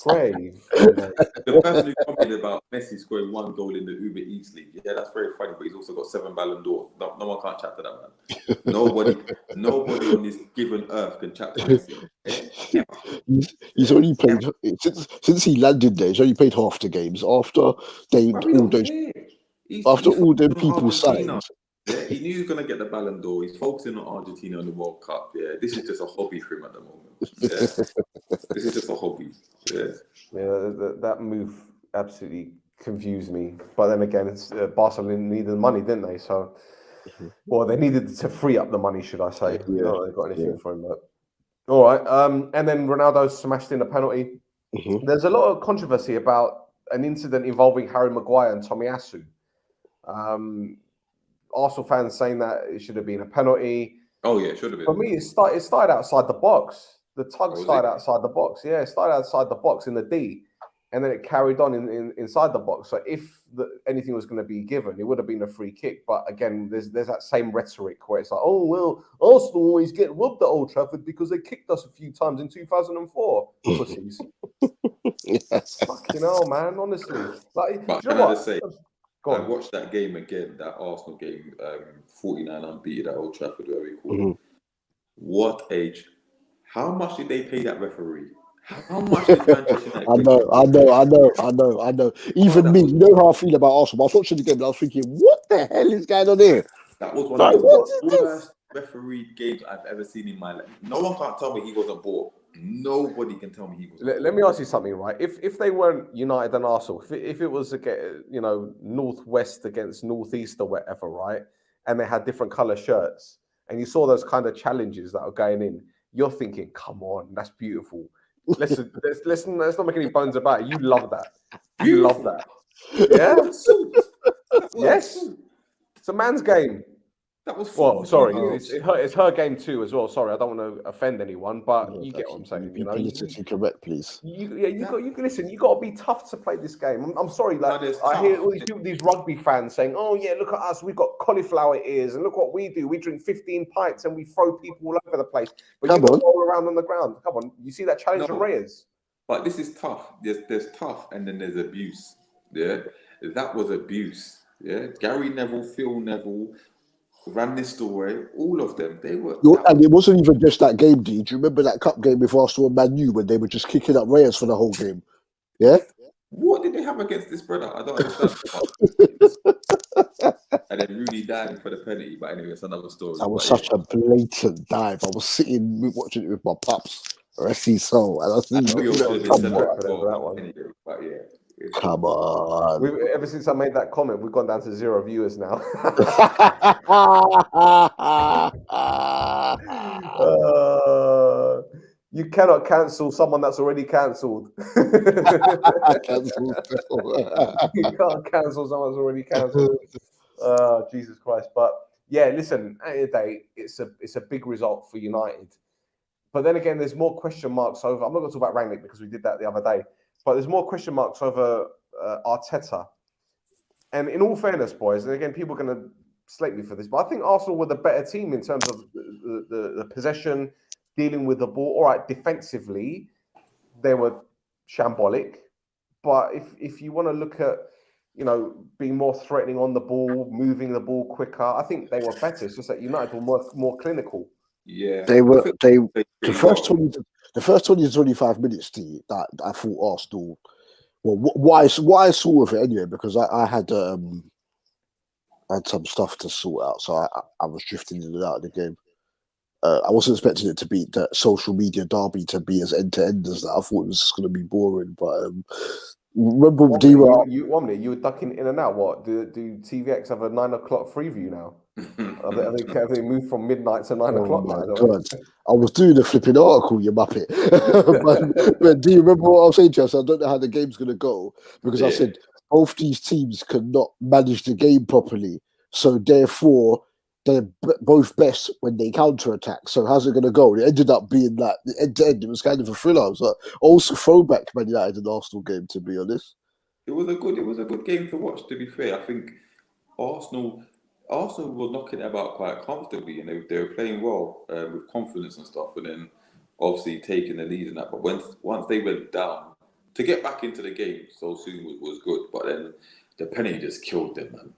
grave. The person who commented about Messi scoring 1 goal in the Uber Eats League, yeah, that's very funny, but he's also got 7 Ballon d'Or. No one can't chat to that man. Nobody on this given earth can chat to Messi. He's only played since he landed there. He's only played half the games after all those people signed. Yeah, he knew he was going to get the Ballon d'Or. He's focusing on Argentina and the World Cup. Yeah, this is just a hobby for him at the moment. Yeah. This is just a hobby. Yeah, that move absolutely confused me. But then again, it's Barcelona needed the money, didn't they? So, well, they needed to free up the money, should I say? Yeah. Not that they got anything for him. But all right. And then Ronaldo smashed in a penalty. There's a lot of controversy about an incident involving Harry Maguire and Tomiyasu. Arsenal fans saying that it should have been a penalty. Oh yeah, it should have been. For me, it started outside the box. The tug started outside the box. Yeah, it started outside the box in the D, and then it carried on inside the box. So if anything was going to be given, it would have been a free kick. But again, there's that same rhetoric where it's like, oh well, Arsenal always get robbed at Old Trafford because they kicked us a few times in 2004. Pussies. Fucking hell, man. Honestly, like, but can I just say, I watched that game again, that Arsenal game, 49 unbeaten at Old Trafford, whatever you call it. What age? How much did they pay that referee? How much did Manchester United I know. Even me, you know how I feel about Arsenal. I was watching the game and I was thinking, what the hell is going on here? That was one of the worst referee games I've ever seen in my life. No one can tell me he wasn't bought. Nobody can tell me he was. Let me ask you something, right? If they weren't United and Arsenal, if it was Northwest against Northeast or whatever, right? And they had different color shirts, and you saw those kind of challenges that are going in, you're thinking, come on, that's beautiful. Let's not make any bones about it. You love that. I love that. Yeah. That was assault. That was Yes. assault. It's a man's game. That was Well, sorry, huge. it's her game too as well. Sorry, I don't want to offend anyone, but you get what I'm saying. Be politically correct, please. You listen. You got to be tough to play this game. I'm sorry, like I hear all these rugby fans saying, "Oh yeah, look at us. We've got cauliflower ears, and look what we do. We drink 15 pints and we throw people all over the place." But you got to roll around on the ground. Come on, you see that challenge of Reyes? But this is tough. There's tough, and then there's abuse. Yeah, that was abuse. Yeah, Gary Neville, Phil Neville, Van Nistelrooy, all of them. They were, and it wasn't even just that game. Do you remember that cup game with Arsenal and Man U when they were just kicking up Reyes for the whole game? Yeah. What did they have against this brother? I don't understand. And then Rooney diving for the penalty. But anyway, it's another story. That was such a blatant dive. I was sitting watching it with my pups. Rest his soul. And I was come on. Ever since I made that comment, we've gone down to 0 viewers now. You cannot cancel someone that's already cancelled. You can't cancel someone that's already cancelled. Jesus Christ. But yeah, listen, at the end of the day, it's a big result for United. But then again, there's more question marks over. I'm not going to talk about Rangnick because we did that the other day. But there's more question marks over Arteta. And in all fairness, boys, and again, people are going to slate me for this, but I think Arsenal were the better team in terms of the possession, dealing with the ball. All right, defensively, they were shambolic. But if you want to look at, being more threatening on the ball, moving the ball quicker, I think they were better. It's just that United were more clinical. Yeah, they were. The first 20 to 25 minutes, that I thought Arsenal. Well, why I saw of it anyway, because I had some stuff to sort out, so I was drifting in and out of the game. I wasn't expecting it to be the social media derby to be as end to end as that. I thought it was just going to be boring, but remember, you were ducking in and out. What do TVX have a 9 o'clock free view now? Have they moved from midnight to 9 o'clock now? God. I was doing a flipping article, you muppet. but do you remember what I was saying to you? I said, I don't know how the game's going to go, because I said both these teams cannot manage the game properly, so therefore they're both best when they counter-attack. So how's it going to go? It ended up being like end-to-end. It was kind of a thriller. It was like also throwback Man United and Arsenal game, to be honest. It was a good game to watch, to be fair. I think Arsenal were knocking it about quite comfortably, and they were playing well with confidence and stuff, and then obviously taking the lead in that. But once they went down, to get back into the game so soon was good. But then the penalty just killed them, man.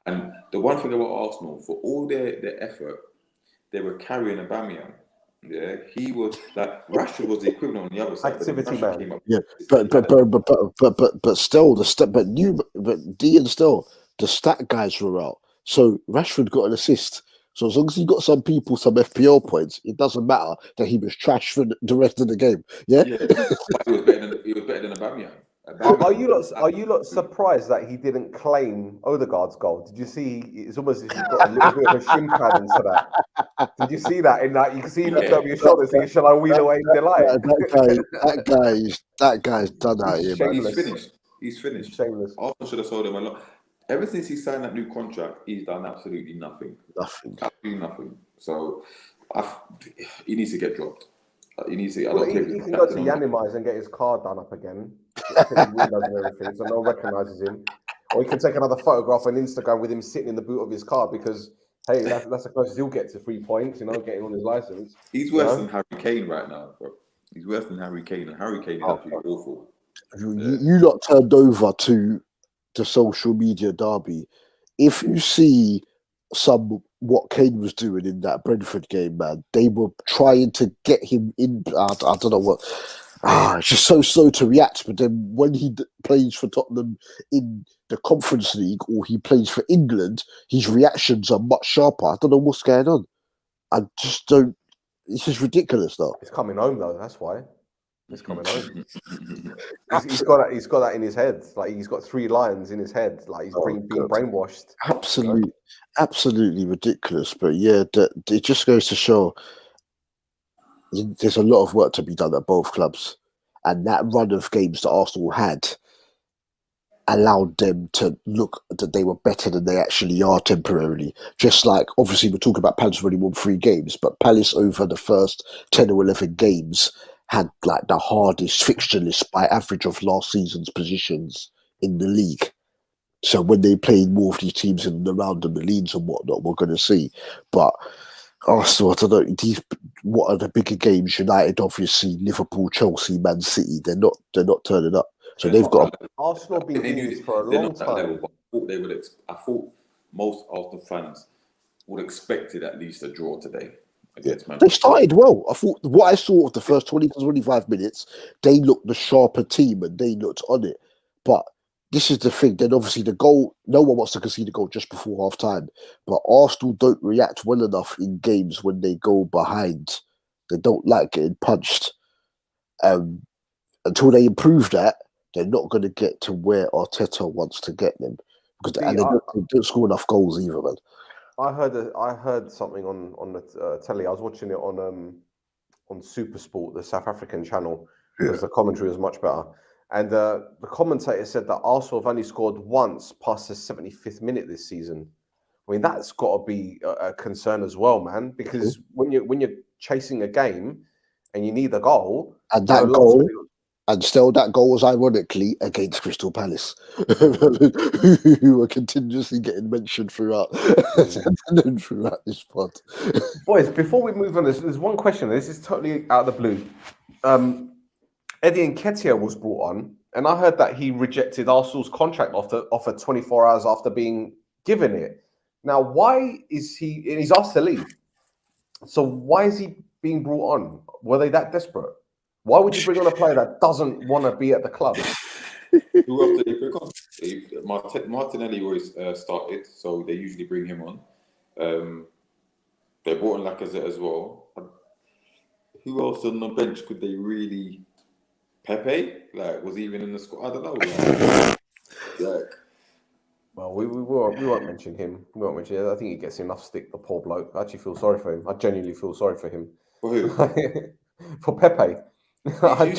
And the one thing about Arsenal, for all their effort, they were carrying Aubameyang. Yeah, he was like Rashford was the equivalent on the other side. Activity man. Yeah, but still but D and Stel, the stat guys were out. So Rashford got an assist. So as long as he got some FPL points, it doesn't matter that he was trash for the rest of the game. Yeah. He was better than Aubameyang. Are you lot surprised that he didn't claim Odegaard's goal? Did you see? It's almost as if he's got a little bit of a shin pad into that. Did you see that? In that, you can see he looked over your shoulders saying, "Shall I wheel away in delight?" That guy's done out here, man. He's finished. Shameless. Arsenal should have sold him a lot. Ever since he signed that new contract, he's done absolutely nothing. Absolutely nothing. So he needs to get dropped. He needs to. He can go to Yanimais and get his car done up again. Windows and everything, so no one recognises him. Or he can take another photograph on Instagram with him sitting in the boot of his car, because hey, that's the closest he'll get to 3 points. Getting on his license. He's worse than Harry Kane right now, bro. He's worse than Harry Kane, and Harry Kane is absolutely awful. You lot turned over to the social media derby. If you see what Kane was doing in that Brentford game, man, they were trying to get him in. I don't know what. It's just so slow to react. But then when he plays for Tottenham in the Conference League, or he plays for England, his reactions are much sharper. I don't know what's going on. I just don't. It's just ridiculous, though. It's coming home, though. That's why. It's coming home. He's got that in his head. Like, he's got 3 lines in his head. Like, he's being brainwashed. Absolutely ridiculous. But yeah, it just goes to show there's a lot of work to be done at both clubs. And that run of games that Arsenal had, allowed them to look that they were better than they actually are temporarily. Just like, obviously, we're talking about Palace already won 3 games, but Palace over the first 10 or 11 games had like the hardest fixture list by average of last season's positions in the league. So when they played more of these teams in and around them, the Leeds and whatnot, we're going to see. But Arsenal, I don't know, what are the bigger games? United, obviously, Liverpool, Chelsea, Man City. They're not turning up. So they've got. Arsenal have been doing this for a long time. Level, but I thought they would. I thought most Arsenal fans would expected at least a draw today against Man. They started well. I thought what I saw of the first 20 to 25 minutes, they looked the sharper team and they looked on it. But this is the thing. Then obviously the goal, no one wants to concede a goal just before half time. But Arsenal don't react well enough in games when they go behind. They don't like getting punched. Until they improve that, they're not going to get to where Arteta wants to get them. Because they don't score enough goals either, man. I heard something on the telly. I was watching it on SuperSport, the South African channel, because the commentary was much better. And the commentator said that Arsenal have only scored once past the 75th minute this season. I mean, that's got to be a concern as well, man. Because when you're chasing a game and you need a goal, and that goal. And still, that goal was ironically against Crystal Palace, who were continuously getting mentioned throughout this pod. Boys, before we move on, there's one question. This is totally out of the blue. Eddie Nketiah was brought on, and I heard that he rejected Arsenal's contract offer 24 hours after being given it. Now, why is he? And he's asked to leave. So why is he being brought on? Were they that desperate? Why would you bring on a player that doesn't want to be at the club? Who else did they bring on? Martinelli always started, so they usually bring him on. They brought in Lacazette as well. Who else on the bench could they really? Pepe? Like, was he even in the squad? I don't know. Well, we won't mention him. We won't mention him. I think he gets enough stick, the poor bloke. I actually feel sorry for him. I genuinely feel sorry for him. For who? For Pepe. I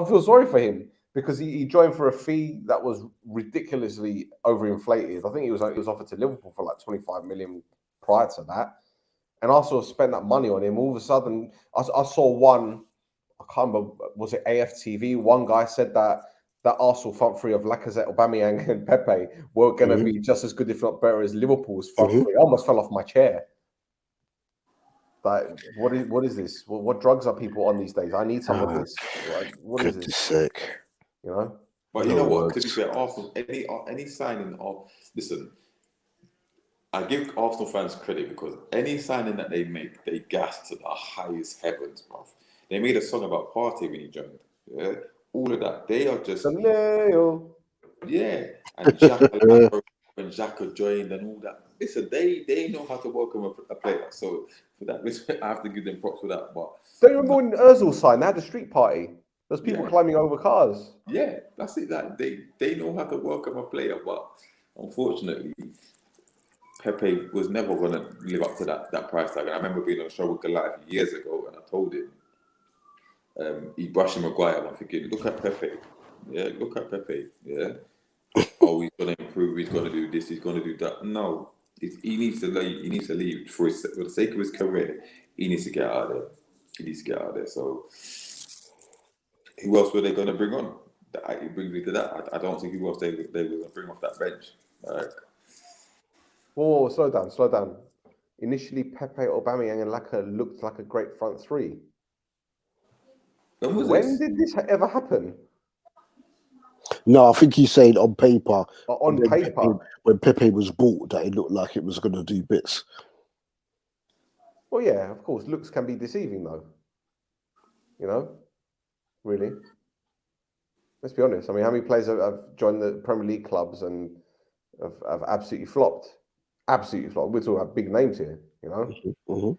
feel sorry for him because he joined for a fee that was ridiculously overinflated. I think he was offered to Liverpool for like 25 million prior to that, and Arsenal spent that money on him. All of a sudden, I saw one. I can't remember. Was it AFTV? One guy said that Arsenal front three of Lacazette, Aubameyang, and Pepe were going to be just as good, if not better, as Liverpool's front three. I almost fell off my chair. Like, what is this? What drugs are people on these days? I need some of this. Like, what is this? Sick. You know? But you know what? To be fair, Arsenal, any signing of... Listen, I give Arsenal fans credit because any signing that they make, they gas to the highest heavens, bruv. They made a song about Partey when he joined. Yeah? All of that. They are just... Yeah. And Xhaka joined and all that. Listen, they know how to welcome a player. So for that, I have to give them props for that. But don't you remember when Ozil signed? They had a street party. There's people climbing over cars. Yeah, that's it. Like they know how to welcome a player, but unfortunately, Pepe was never going to live up to that price tag. And I remember being on a show with Goliath years ago, and I told him, he brushed Maguire. And I'm thinking, look at Pepe. Yeah, look at Pepe. Yeah. Oh, he's going to improve. He's going to do this. He's going to do that. No, he needs to leave. He needs to leave for the sake of his career. He needs to get out of there. So, who else were they going to bring on? It brings me to that. I don't think who else they were going to bring off that bench. Whoa, slow down. Initially, Pepe, Aubameyang, and Laka looked like a great front three. When did this ever happen? No, I think he's saying on paper. When Pepe was bought, that it looked like it was going to do bits. Well, yeah, of course. Looks can be deceiving, though. You know, really. Let's be honest. I mean, how many players have joined the Premier League clubs and have absolutely flopped? Absolutely flopped. We're talking about big names here, you know.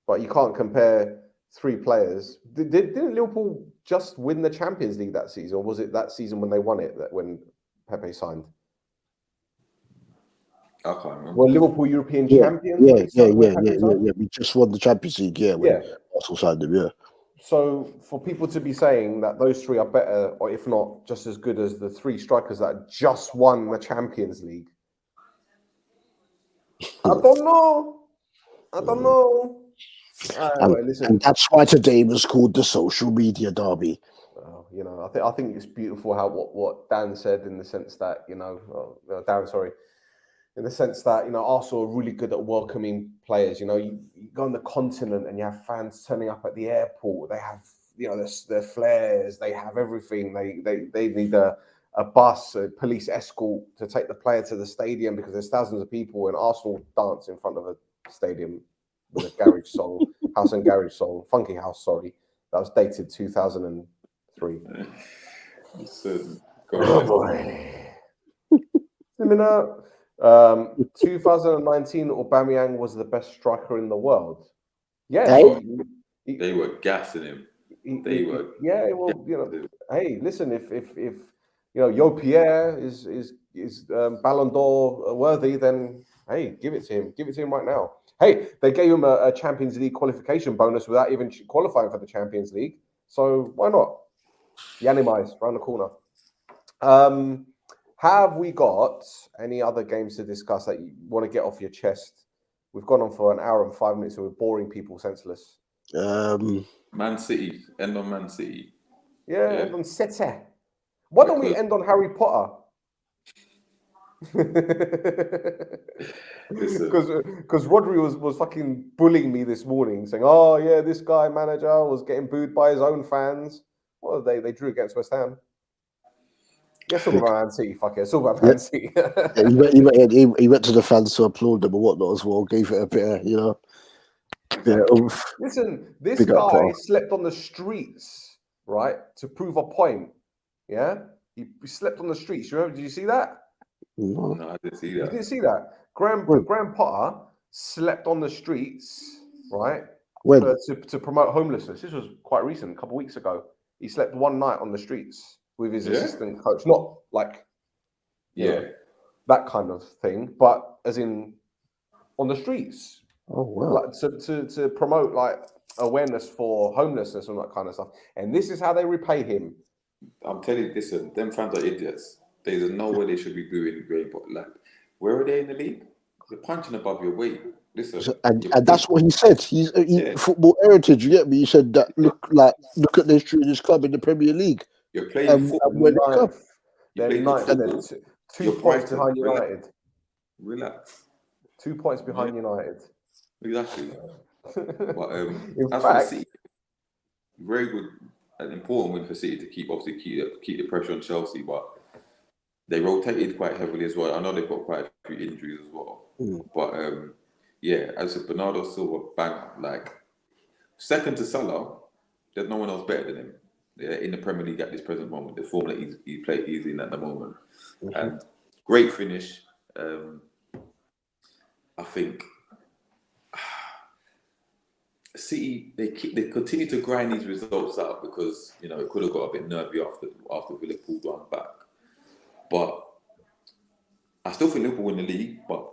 But you can't compare 3 players. Didn't Liverpool just win the Champions League that season, or was it that season when they won it, that when Pepe signed? I can't remember. Well, Liverpool European champions. Yeah. We just won the Champions League. Yeah, when Arsenal signed him. Yeah. So for people to be saying that those three are better, or if not just as good as the three strikers that just won the Champions League, I don't know. Anyway, listen. And that's why today was called the social media derby. I think it's beautiful how what Dan said in the sense that Dan, sorry, in the sense that Arsenal are really good at welcoming players. You go on the continent and you have fans turning up at the airport. They have their flares. They have everything. They need a bus, a police escort to take the player to the stadium because there's thousands of people, and Arsenal dance in front of a stadium with a garage song, house and garage song, funky house. Sorry, that was dated 2003. Oh boy. 2019, Aubameyang was the best striker in the world. Yeah, they were gassing him. Hey, listen, if Yo Pierre is Ballon d'Or worthy, then hey, give it to him. Give it to him right now. Hey, they gave him a Champions League qualification bonus without even qualifying for the Champions League. So why not? Yanimais around the corner. Have we got any other games to discuss that you want to get off your chest? We've gone on for an hour and 5 minutes, so we're boring people senseless. Man City. End on Man City. Yeah, end on City. Why don't we end on Harry Potter? Because Rhodri was fucking bullying me this morning, saying, "Oh yeah, this guy manager was getting booed by his own fans." Well, they drew against West Ham. Yeah, it's all about Man City. Fuck it, it's all about Man City. He went to the fans to applaud them and whatnot as well. Gave it a bit, Listen, this guy slept on the streets, right, to prove a point. Yeah, he slept on the streets. You remember? Did you see that? No, I didn't see that. You didn't see that? Graham Potter slept on the streets, right? To promote homelessness. This was quite recent, a couple of weeks ago. He slept one night on the streets with his assistant coach. Not like that kind of thing, but as in on the streets. Oh wow! Like to promote like awareness for homelessness and that kind of stuff. And this is how they repay him. I'm telling you, listen, them fans are idiots. There's no way they should be booing Graham Potter. Like, where are they in the league? You're punching above your weight. Listen, and that's what he said. He's football heritage. You get me? He said that. Look at this club in the Premier League. You're playing football. They're ninth. 2 points behind United. Relax. 2 points behind United. Exactly. But in fact, very good and important win for City to keep the pressure on Chelsea, but they rotated quite heavily as well. I know they've got quite a few injuries as well. But as a Bernardo Silva bank, second to Salah, there's no one else better than him. In the Premier League at this present moment, the form that he's in at the moment, and great finish. I think City they continue to grind these results out because it could have got a bit nervy after Villa pulled one back, but I still think Liverpool win the league. But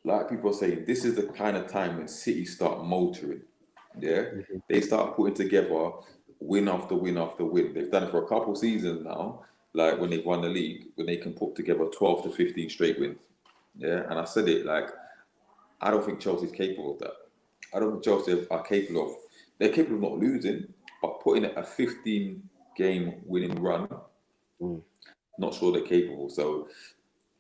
like people are saying, this is the kind of time when City start motoring. They start putting together win after win after win. They've done it for a couple seasons now. Like when they've won the league, when they can put together 12 to 15 straight wins. And I said it, I don't think Chelsea's capable of that. I don't think Chelsea are capable of. They're capable of not losing, but putting a 15-game winning run. Not sure they're capable. So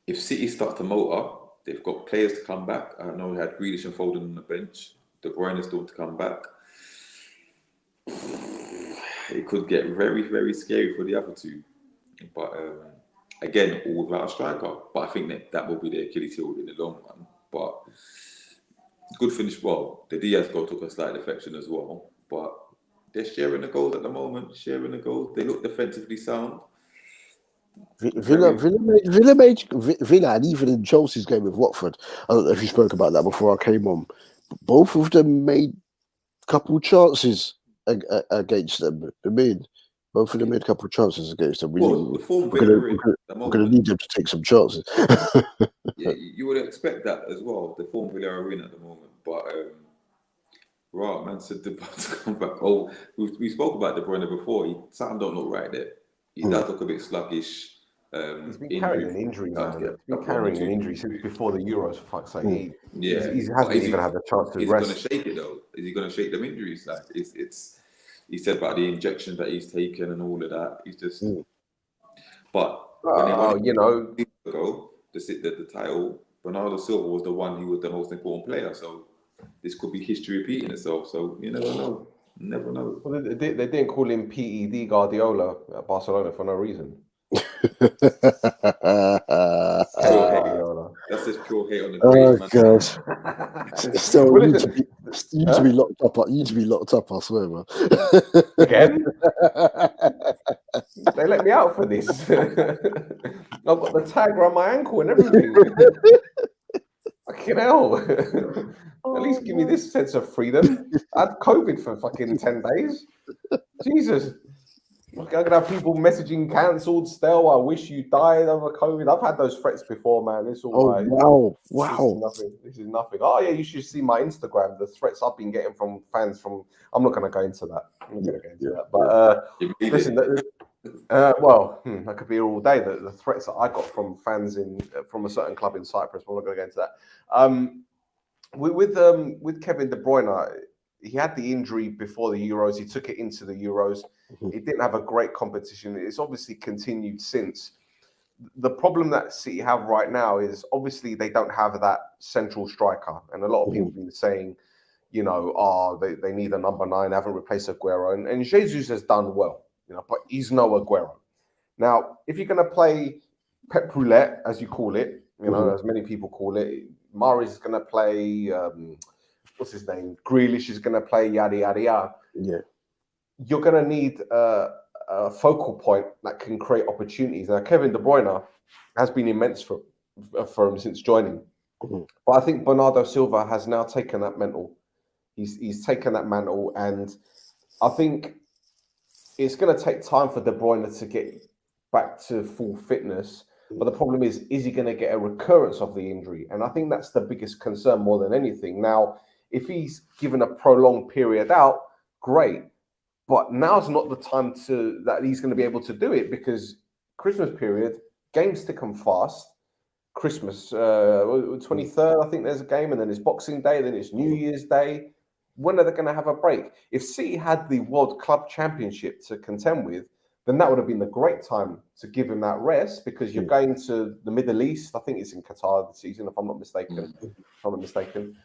if City start to motor, they've got players to come back. I know they had Grealish and Foden on the bench. De Bruyne is still to come back. It could get very, very scary for the other two. But again, all without a striker. But I think that will be their Achilles heel in the long run. But good finish. Well, the Diaz goal took a slight deflection as well. But they're sharing the goals at the moment. They look defensively sound. Villa, and even in Chelsea's game with Watford, I don't know if you spoke about that before I came on. Both of them made a couple of chances against them. Both of them made a couple of chances against them. We're going to need them to take some chances. Yeah, you would expect that as well. The form Villa are in at the moment, but Right, man said about to come back. Oh, we spoke about De Bruyne before. Something don't look right there. He does look a bit sluggish. He's been carrying an injury, man. He's been carrying an injury since before the Euros, for fuck's sake. He hasn't even had the chance to rest. Is he going to shake it, though? Is he going to shake them injuries? Like, he said about the injections that he's taken and all of that. He's just... But when they won the title, Ronaldo Silva was the one who was the most important player. So this could be history repeating itself. So you never know. Never know. Well, they didn't call him PED Guardiola at Barcelona for no reason. That's just pure hate on the Oh man. God! Still, you need to be locked up. You need to be locked up. I swear, man. Again? They let me out for this. I've got the tag around my ankle and everything. Fucking hell. At least give me this sense of freedom. I had COVID for fucking 10 days. Jesus. I'm going to have people messaging cancelled. Stel, I wish you died over COVID. I've had those threats before, man. It's all right. Wow. This is nothing. Oh, yeah, you should see my Instagram. The threats I've been getting from fans from... I'm not going to go into that. But listen, that could be all day. The threats that I got from fans from a certain club in Cyprus. We're not going to go into that. With Kevin De Bruyne, he had the injury before the Euros. He took it into the Euros. He didn't have a great competition. It's obviously continued since. The problem that City have right now is obviously they don't have that central striker. And a lot of people have been saying, they need a number 9, haven't replaced Aguero. And Jesus has done well, but he's no Aguero. Now, if you're going to play Pep Roulette, as you call it, as many people call it, Mahrez is going to play... what's his name? Grealish is going to play yada yada yada. Yeah, you're going to need a focal point that can create opportunities. Now, Kevin De Bruyne has been immense for him since joining, but I think Bernardo Silva has now taken that mantle. He's taken that mantle, and I think it's going to take time for De Bruyne to get back to full fitness. But the problem is he going to get a recurrence of the injury? And I think that's the biggest concern more than anything. Now, if he's given a prolonged period out, great. But now's not the time that he's going to be able to do it, because Christmas period, games tick and fast. Christmas, 23rd, I think there's a game, and then it's Boxing Day, then it's New Year's Day. When are they going to have a break? If City had the World Club Championship to contend with, then that would have been the great time to give him that rest, because you're going to the Middle East. I think it's in Qatar this season, if I'm not mistaken.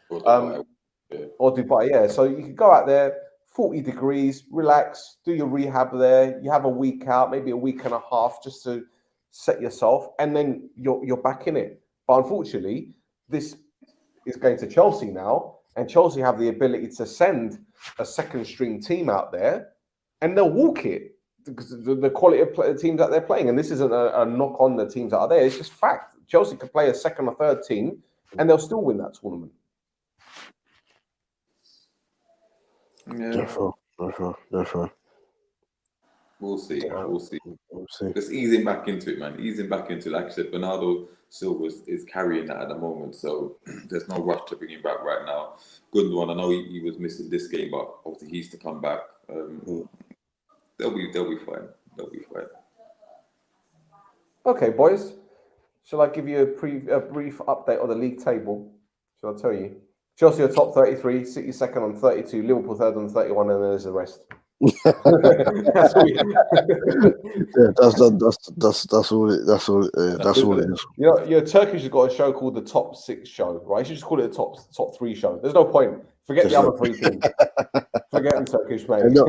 Or Dubai, yeah. So you could go out there, 40 degrees, relax, do your rehab there. You have a week out, maybe a week and a half, just to set yourself, and then you're back in it. But unfortunately, this is going to Chelsea now, and Chelsea have the ability to send a second string team out there, and they'll walk it. Because the quality of the teams that they're playing, and this isn't a knock on the teams that are there, it's just fact. Chelsea could play a second or third team and they'll still win that tournament. Definitely. We'll see. Just easing back into it, man. Like I said, Bernardo Silva is carrying that at the moment, so there's no rush to bring him back right now. Good one. I know he was missing this game, but obviously he's to come back. They'll be fine. Okay, boys. Shall I give you a brief update on the league table? Shall I tell you? Chelsea are top 33, City second on 32, Liverpool third on 31, and then there's the rest. That's all it is. Your Turkish has got a show called the Top 6 Show, right? You should just call it the Top 3 Show. There's no point. Forget the other 3 teams. Forget them Turkish, mate. They're not.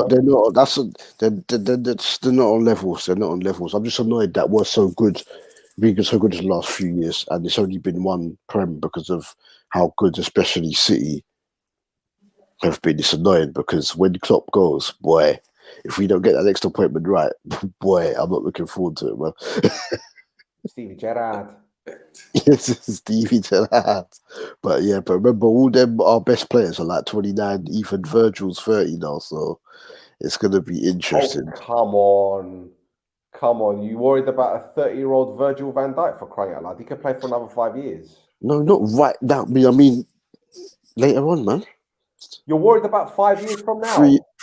They're not on levels. They're not on levels. I'm just annoyed that we're so good, being so good in the last few years, and it's only been one Prem because of how good, especially City, have been. It's annoying because when Klopp goes, boy, if we don't get that next appointment right, boy, I'm not looking forward to it, man. Stevie Gerrard. Yes, Stevie Gerrard. But remember, all them our best players are like 29. Even Virgil's 30 now, so it's gonna be interesting. Oh, come on! You worried about a 30-year-old Virgil van Dijk, for crying out loud? He could play for another 5 years. No, not right now. I mean, later on, man. You're worried about 5 years from now?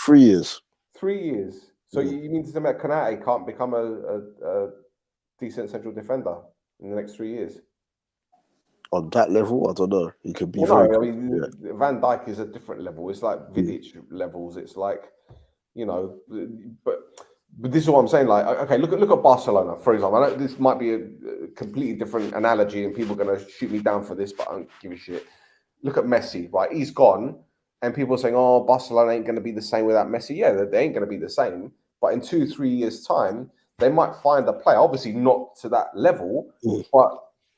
3 years. 3 years. So you mean to tell me that Konate can't become a decent central defender in the next 3 years? On that level, I don't know. He could be Well, very no, I good. mean, Van Dijk is a different level. It's like Vidic levels. It's like, you know, but this is what I'm saying. Like, okay, look at Barcelona, for example. I know this might be a completely different analogy, and people are going to shoot me down for this, but I don't give a shit. Look at Messi, right? He's gone, and people are saying, "Oh, Barcelona ain't going to be the same without Messi." Yeah, they ain't going to be the same. But in 2-3 years' time, they might find a player. Obviously, not to that level, but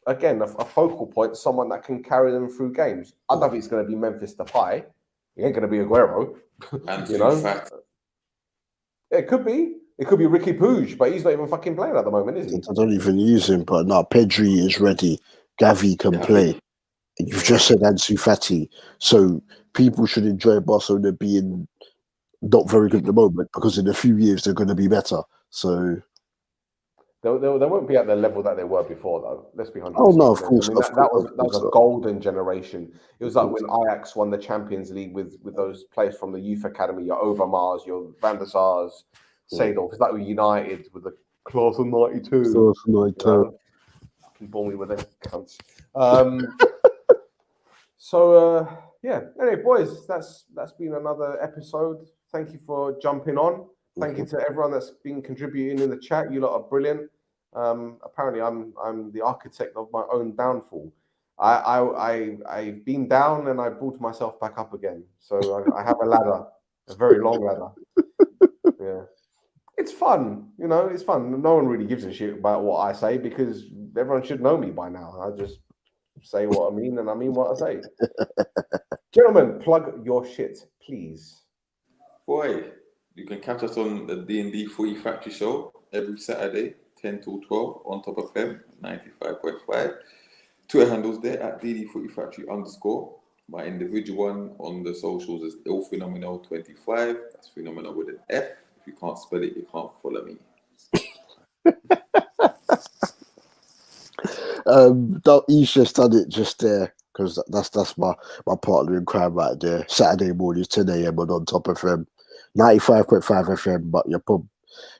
again, a focal point, someone that can carry them through games. I don't think it's going to be Memphis Depay. It ain't going to be Aguero. You know, it could be. It could be Ricky Puig, but he's not even fucking playing at the moment, is he? I don't even use him, but no, Pedri is ready. Gavi can play. And you've just said Ansu Fati. So people should enjoy Barcelona being not very good at the moment, because in a few years they're going to be better. So they won't be at the level that they were before, though. Let's be 100%. Oh no, of course. I mean, that was a golden generation. It was like when Ajax won the Champions League with those players from the youth academy, your Overmars, your Van der Sars, Seedorf. It's like with United with the class of '92. Fucking bore me with them cunts. Yeah. Anyway, boys, that's been another episode. Thank you for jumping on. Thank you to everyone that's been contributing in the chat. You lot are brilliant. Apparently, I'm the architect of my own downfall. I've been down and I brought myself back up again. So I have a ladder, a very long ladder. Yeah, it's fun. You know, it's fun. No one really gives a shit about what I say because everyone should know me by now. I just say what I mean and I mean what I say. Gentlemen, plug your shit, please. Boy, you can catch us on the D&D Footy Factory show every Saturday, 10 till 12 on top of FM 95.5. Twitter handles there at DD Footy Factory _. My individual one on the socials is illphenomenal25. That's phenomenal with an F. If you can't spell it, you can't follow me. He's just done it just there because that's my partner in crime right there. Saturday mornings, 10 a.m. on top of FM 95.5 FM. But you're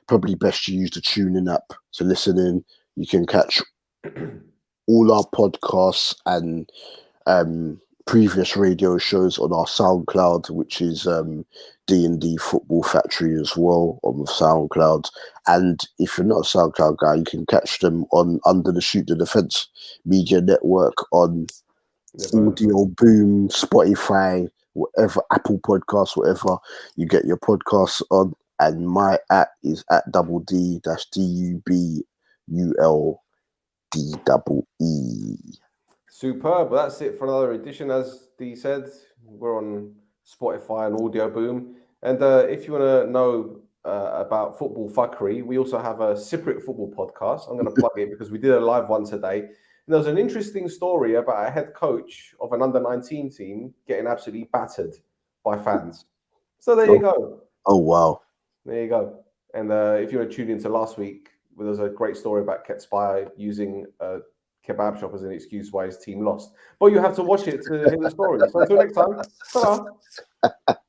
probably best to use the TuneIn app to listen in. You can catch all our podcasts and previous radio shows on our SoundCloud, which is D&D Football Factory as well on SoundCloud. And if you're not a SoundCloud guy, you can catch them on Under the Shoot the Defense Media Network on Audio Boom, Spotify, whatever, Apple Podcasts, whatever you get your podcasts on. And my @ is @DD-DUBULDEE. Superb. Well, that's it for another edition. As Dee said, we're on Spotify and Audio Boom. And if you want to know about football fuckery, we also have a Cypriot football podcast. I'm going to plug it because we did a live one today. And there was an interesting story about a head coach of an under-19 team getting absolutely battered by fans. So there you go. Oh, wow. There you go. And if you want to tune into last week, there was a great story about Ketspire using a kebab shop as an excuse why his team lost. But you have to watch it to hear the story. So until next time, ta-ra.